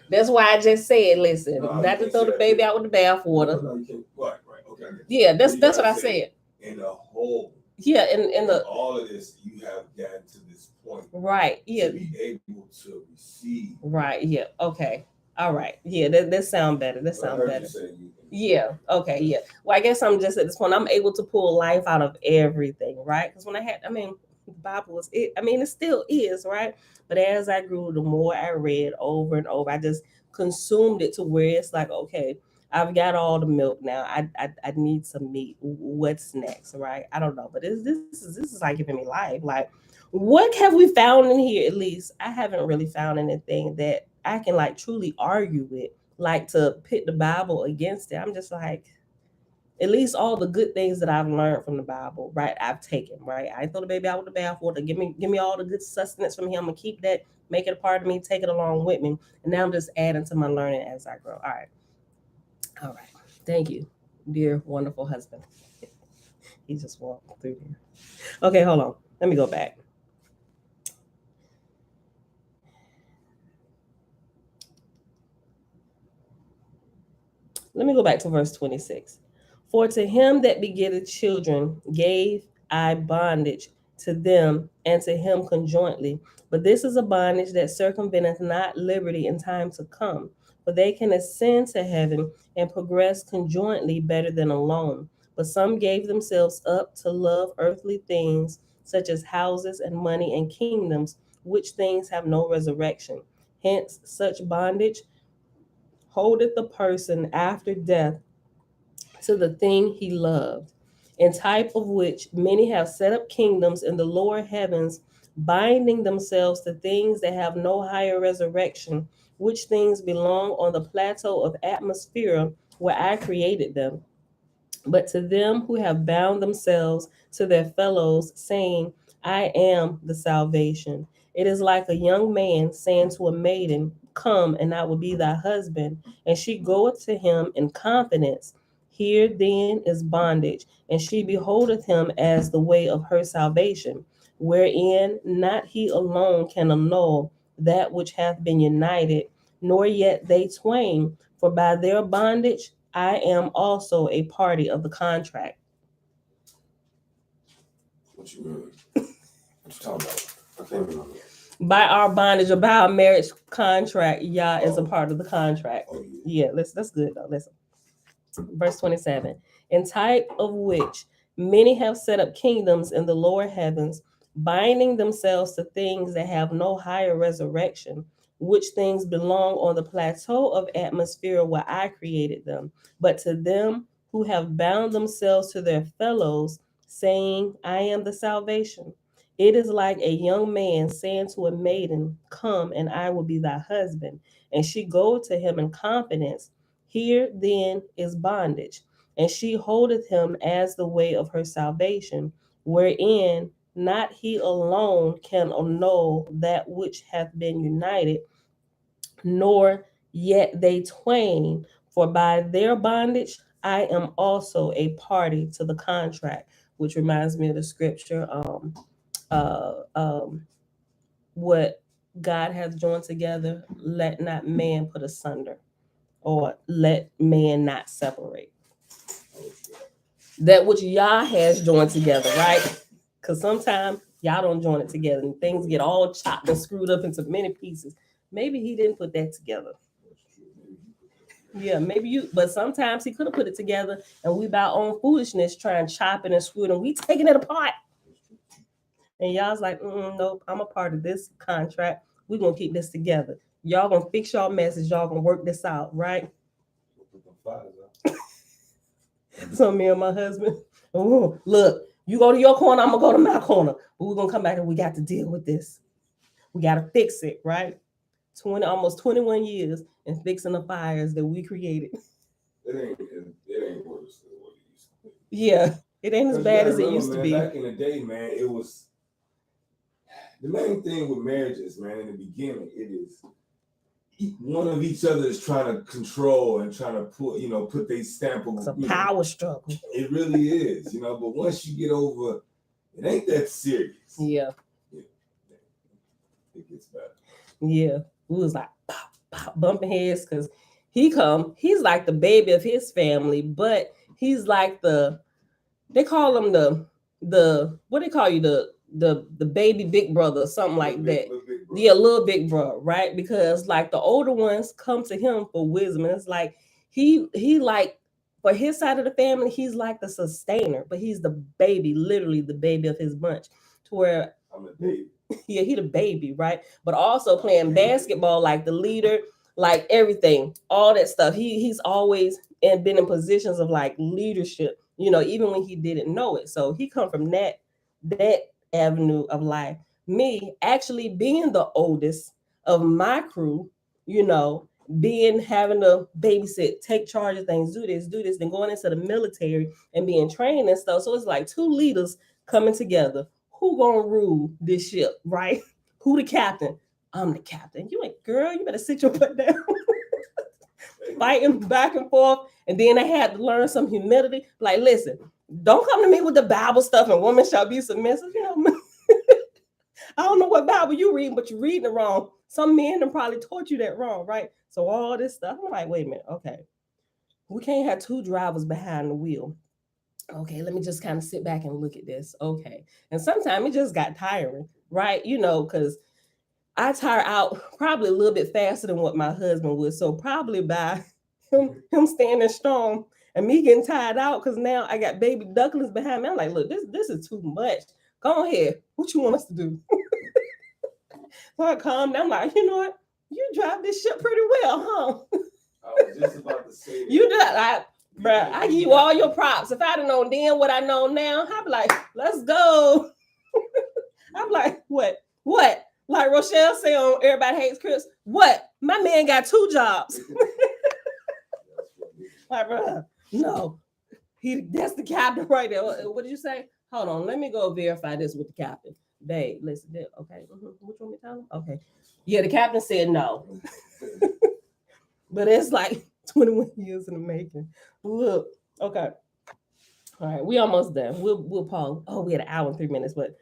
That's why I just said, listen, not to throw the baby out with the bathwater. Right, okay. Yeah, that's what I said. In the whole. Yeah, in the all of this, you have gotten to this point. Right. Yeah. To be able to receive. Right. Yeah. Okay. All right. Yeah. That sound better. That sound better. Yeah. Okay. Yeah. Well, I guess I'm just at this point. I'm able to pull life out of everything, right? Because when the Bible was it. I mean, it still is, right? But as I grew, the more I read over and over, I just consumed it to where it's like, okay, I've got all the milk now. I need some meat. What's next, right? I don't know, but this is like giving me life. Like, what have we found in here? At least I haven't really found anything that I can like truly argue with, like to pit the Bible against it. I'm just like, at least all the good things that I've learned from the Bible, right? I've taken, right? I throw the baby out with the bathwater. Give me all the good sustenance from here. I'm gonna keep that, make it a part of me, take it along with me. And now I'm just adding to my learning as I grow. All right. All right. Thank you, dear wonderful husband. He just walked through here. Okay, hold on. Let me go back. Let me go back to verse 26. For to him that begetteth children gave I bondage to them and to him conjointly. But this is a bondage that circumventeth not liberty in time to come. For they can ascend to heaven and progress conjointly better than alone. But some gave themselves up to love earthly things, such as houses and money and kingdoms, which things have no resurrection. Hence, such bondage holdeth the person after death to the thing he loved, in type of which many have set up kingdoms in the lower heavens, binding themselves to things that have no higher resurrection, which things belong on the plateau of atmosphere where I created them. But to them who have bound themselves to their fellows, saying, I am the salvation. It is like a young man saying to a maiden, come, and I will be thy husband. And she goeth to him in confidence. Here then is bondage, and she beholdeth him as the way of her salvation, wherein not he alone can annul that which hath been united, nor yet they twain, for by their bondage I am also a party of the contract. What you mean? What you talking about? I can't remember. By our bondage or by our marriage contract, Yah is a part of the contract. Oh, yeah, listen, that's good though. Listen. Verse 27. In type of which many have set up kingdoms in the lower heavens, binding themselves to things that have no higher resurrection, which things belong on the plateau of atmosphere where I created them. But to them who have bound themselves to their fellows, saying, I am the salvation. It is like a young man saying to a maiden, come, and I will be thy husband. And she go to him in confidence. Here then is bondage, and she holdeth him as the way of her salvation, wherein not he alone can annul that which hath been united, nor yet they twain, for by their bondage I am also a party to the contract, which reminds me of the scripture, what God hath joined together, let not man put asunder, or let man not separate. That which Yah has joined together, right? Because sometimes y'all don't join it together and things get all chopped and screwed up into many pieces. Maybe he didn't put that together. Yeah, maybe you, but sometimes he could have put it together and we by our own foolishness try and chop it and screw it and we taking it apart. And y'all's like, nope, I'm a part of this contract. We're going to keep this together. Y'all going to fix y'all message. Y'all going to work this out, right? So me and my husband, Oh, look, you go to your corner, I'm gonna go to my corner. But we're gonna come back and we got to deal with this. We gotta fix it, right? almost 21 years and fixing the fires that we created. It ain't worse than what it used to be. Yeah, it ain't as bad as it used to be. Back in the day, man, it was the main thing with marriages, man. In the beginning, it is one of each other is trying to control and trying to put their stamp on. It's a power struggle. It really is, But once you get over, it ain't that serious. Yeah. It gets better. Yeah, we was like pop, pop, bumping heads because he's like the baby of his family, but he's like they call him the what they call you the baby big brother or something like that. Yeah, little big brother, right? Because like the older ones come to him for wisdom, and it's like he like for his side of the family, he's like the sustainer, but he's the baby, literally the baby of his bunch. To where I'm the baby. Yeah, he the baby, right? But also playing basketball, like the leader, like everything, all that stuff. He's always been in positions of like leadership, even when he didn't know it. So he come from that avenue of life. Me actually being the oldest of my crew, having to babysit, take charge of things, do this, then going into the military and being trained and stuff. So it's like two leaders coming together. Who gonna rule this ship, right? Who the captain? I'm the captain. You ain't, girl, you better sit your butt down. Fighting back and forth. And then I had to learn some humility. Like, listen, don't come to me with the Bible stuff and women shall be submissive. I don't know what Bible you reading, but you're reading it wrong. Some men have probably taught you that wrong, right? So all this stuff, I'm like, wait a minute, okay. We can't have two drivers behind the wheel. Okay, let me just kind of sit back and look at this. Okay. And sometimes it just got tiring, right? Because I tire out probably a little bit faster than what my husband would. So probably by him standing strong and me getting tired out, because now I got baby ducklings behind me. I'm like, look, this is too much. Go ahead. What you want us to do? So I calm down. I'm like, you know what? You drive this ship pretty well, huh? I was just about to say that. You do that. Bruh, I give you all your props. If I'd have known then what I know now, I'd be like, let's go. I'm like, what? Like Rochelle say on Everybody Hates Chris, what? My man got two jobs. Like, bruh, no. That's the captain right there. What did you say? Hold on, let me go verify this with the captain. Babe, listen, okay. Which one we telling? Okay. Yeah, the captain said no. But it's like 21 years in the making. Look, okay. All right, we almost done. We'll pause. Oh, we had an hour and 3 minutes, but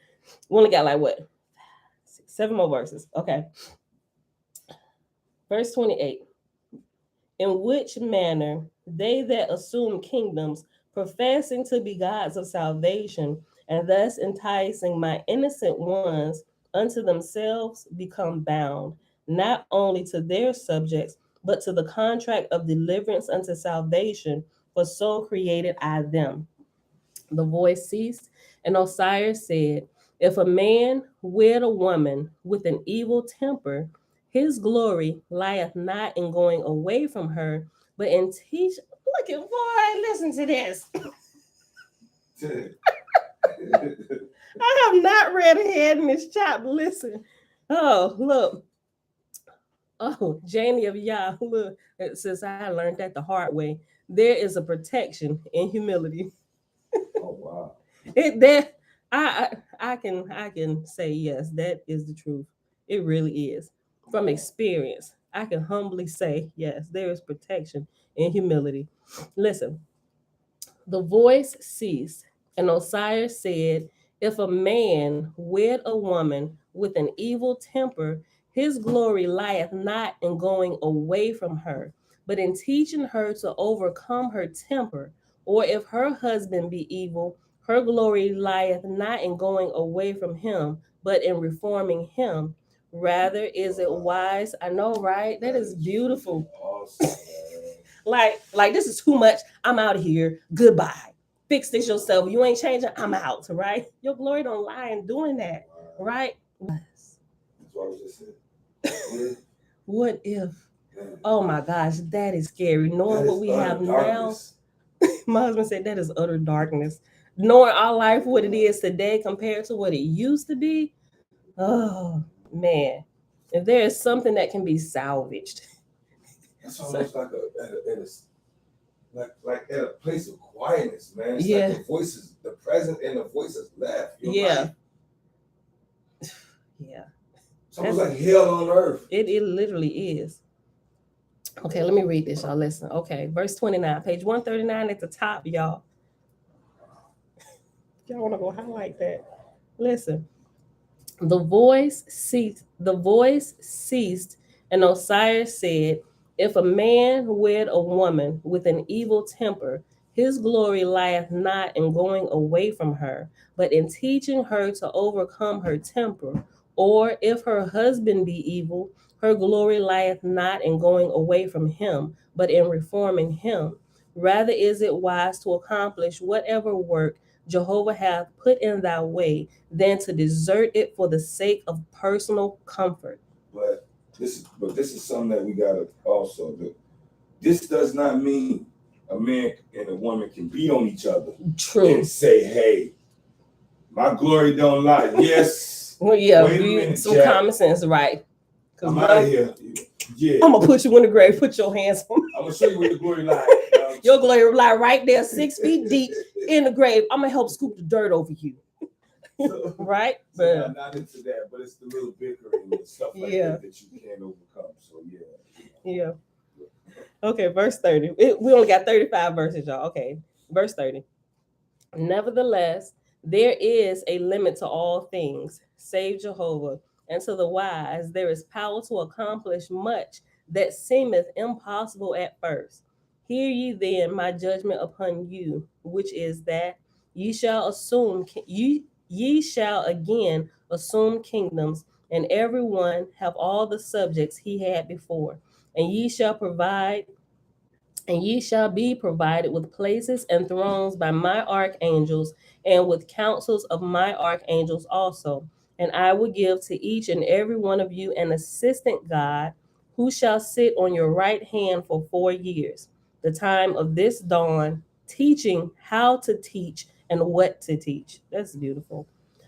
we only got like what? 7 more verses. Okay. Verse 28. In which manner they that assume kingdoms, professing to be gods of salvation, and thus enticing my innocent ones unto themselves, become bound, not only to their subjects, but to the contract of deliverance unto salvation, for so created I them. The voice ceased, and Osiris said, if a man wed a woman with an evil temper, his glory lieth not in going away from her, but in teach. Look at boy, listen to this. I have not read ahead in this chapter. Listen. Oh, look. Oh, Janie of Yah, look. Since I learned that the hard way, there is a protection in humility. Oh wow. That I can say yes, that is the truth. It really is. From experience, I can humbly say yes, there is protection in humility. Listen, the voice ceased, and Osiris said, if a man wed a woman with an evil temper, his glory lieth not in going away from her, but in teaching her to overcome her temper. Or if her husband be evil, her glory lieth not in going away from him, but in reforming him. Rather is it wise. I know, right? That is beautiful. Awesome. Like this is too much. I'm out of here. Goodbye. Fix this yourself. You ain't changing. I'm out. Right? Your glory don't lie in doing that. Right? That's what I was just saying. What if? Oh my gosh, that is scary. Knowing what we have darkness. now. My husband said that is utter darkness. knowing our life what it is today compared to what it used to be. Oh man, if there is something that can be salvaged, That's almost like like at a place of quietness, man. It's yeah, like the voices, the present and the voices left. Your yeah, life. yeah. It's almost like hell on earth. It literally is. Okay, let me read this, y'all. Listen. Okay, verse 29, page 139 at the top, y'all. Y'all want to go highlight that? Listen. The voice ceased, and Osiris said, if a man wed a woman with an evil temper, his glory lieth not in going away from her, but in teaching her to overcome her temper. Or if her husband be evil, her glory lieth not in going away from him, but in reforming him. Rather is it wise to accomplish whatever work Jehovah hath put in thy way than to desert it for the sake of personal comfort. But this is something that we gotta also do. This does not mean a man and a woman can beat on each other. True. And say, hey, my glory don't lie. Yes. Well, yeah, wait a minute, some Jack. common sense, right? I'm out of here. Yeah. I'm gonna put you in the grave. Put your hands on me. I'm gonna show you where the glory lies. Your glory lie right there, 6 feet deep in the grave. I'm gonna help scoop the dirt over you. So, right? So not into that, but it's the little bickering and stuff like that you can't overcome. So yeah. Okay, verse 30. We only got 35 verses, y'all. Okay, verse 30. Nevertheless, there is a limit to all things, save Jehovah, and to the wise there is power to accomplish much that seemeth impossible at first. Hear ye then my judgment upon you, which is that ye shall assume ye shall again assume kingdoms, and every one have all the subjects he had before, and ye shall be provided with places and thrones by my archangels, and with councils of my archangels also. And I will give to each and every one of you an assistant God, who shall sit on your right hand for 4 years, the time of this dawn, teaching how to teach and what to teach. That's beautiful.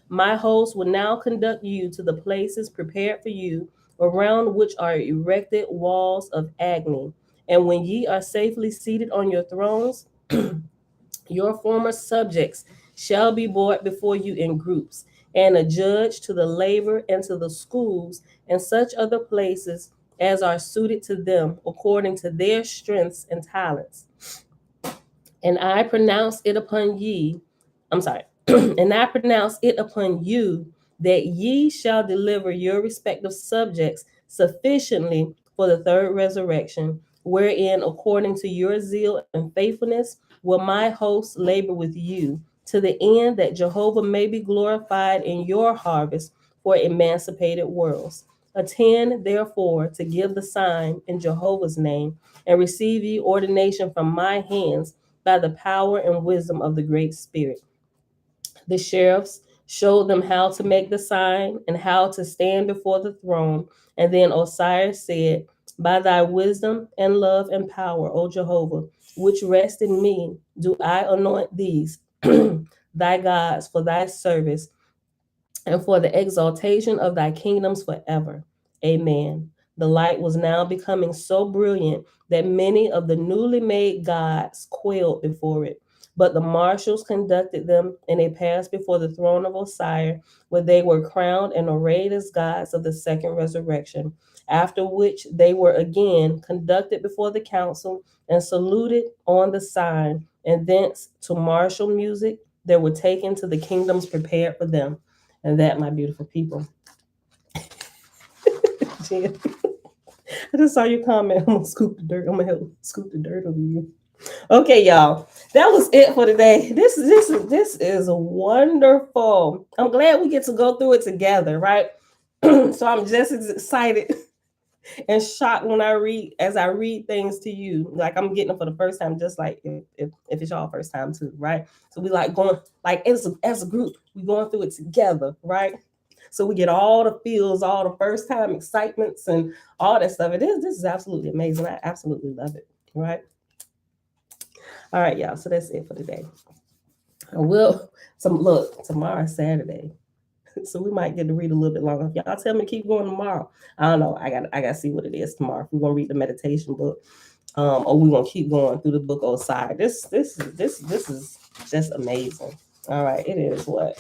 My host will now conduct you to the places prepared for you, around which are erected walls of agni. And when ye are safely seated on your thrones, your former subjects shall be brought before you in groups, and adjudged to the labor and to the schools and such other places as are suited to them according to their strengths and talents. And I pronounce it upon ye, I'm sorry, and I pronounce it upon you that ye shall deliver your respective subjects sufficiently for the third resurrection, wherein according to your zeal and faithfulness will my host labor with you, to the end that Jehovah may be glorified in your harvest for emancipated worlds. Attend therefore to give the sign in Jehovah's name, and receive ye ordination from my hands by the power and wisdom of the Great Spirit. The sheriffs showed them how to make the sign and how to stand before the throne. And then Osiris said, by thy wisdom and love and power, O Jehovah, which rest in me, do I anoint these, thy gods, for thy service and for the exaltation of thy kingdoms forever. Amen. The light was now becoming so brilliant that many of the newly made gods quailed before it. But the marshals conducted them, and they passed before the throne of Osiris, where they were crowned and arrayed as gods of the second resurrection. After which they were again conducted before the council and saluted on the sign, and thence to martial music they were taken to the kingdoms prepared for them. And that, my beautiful people. I just saw your comment. I'm gonna scoop the dirt. I'm gonna help scoop the dirt over you. Okay, y'all. That was it for today. This is wonderful. I'm glad we get to go through it together, right? So I'm just as excited and shocked when I read things to you. Like I'm getting them for the first time, just like if it's y'all first time too, right? So we like going like as a group, we going through it together, right? So we get all the feels, all the first time excitements and all that stuff. This is absolutely amazing. I absolutely love it. Right. All right, y'all. So that's it for today. And we'll tomorrow's Saturday. So we might get to read a little bit longer. If y'all tell me to keep going tomorrow, I don't know. I got to see what it is tomorrow. If we're gonna read the meditation book, or we're gonna keep going through the book of Osiris. This is just amazing. All right, it is what?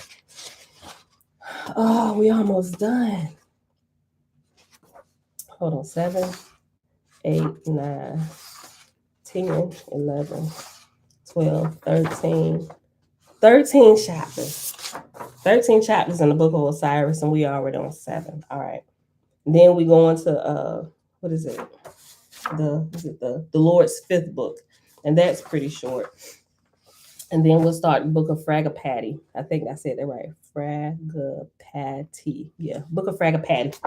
Oh, we almost done. Hold on, 7, 8, 9, 10, 11, 12, 13. 13 chapters. 13 chapters in the book of Osiris, and we already on 7. All right. Then we go into what is it? The Lord's fifth book, and that's pretty short. And then we'll start the book of Fragapati. I think I said that right. Fragapati. Yeah, book of Fragapati.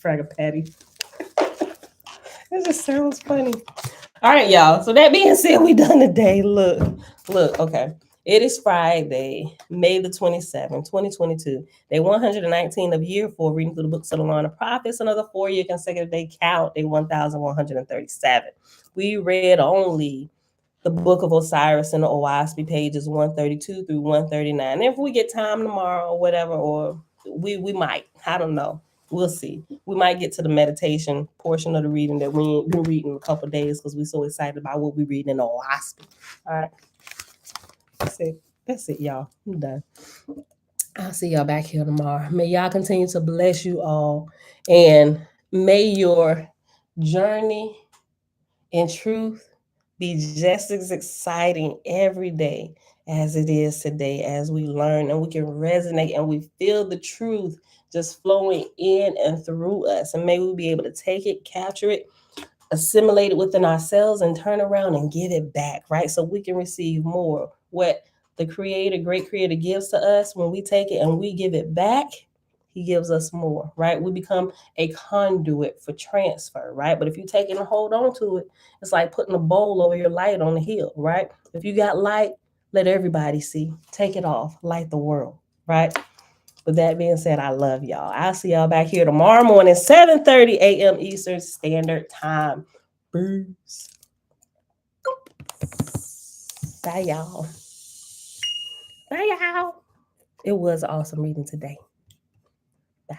Fragapati. It just sounds funny. All right, y'all. So that being said, we done today. Look. Okay. It is Friday, May the 27th, 2022. Day 119 of year 4, reading through the books of the Law and the Prophets. Another 4-year consecutive day count, day 1137. We read only the book of Osiris and the Oahspe, pages 132 through 139. And if we get time tomorrow or whatever, or we might, I don't know. We'll see. We might get to the meditation portion of the reading that we ain't been reading in a couple of days because we're so excited about what we read in the Oahspe. All right. That's it, y'all. I'm done. I'll see y'all back here tomorrow. May y'all continue to bless you all. And may your journey in truth be just as exciting every day as it is today, as we learn and we can resonate and we feel the truth just flowing in and through us. And may we be able to take it, capture it, assimilate it within ourselves, and turn around and give it back, right? So we can receive more. What the Creator, great Creator, gives to us, when we take it and we give it back, He gives us more, right? We become a conduit for transfer, right? But if you take it and hold on to it, it's like putting a bowl over your light on the hill, right? If you got light, let everybody see. Take it off, light the world, right? With that being said, I love y'all. I'll see y'all back here tomorrow morning, 7:30 a.m. Eastern Standard Time. Peace. Bye, y'all. Bye, y'all. It was an awesome reading today. Bye.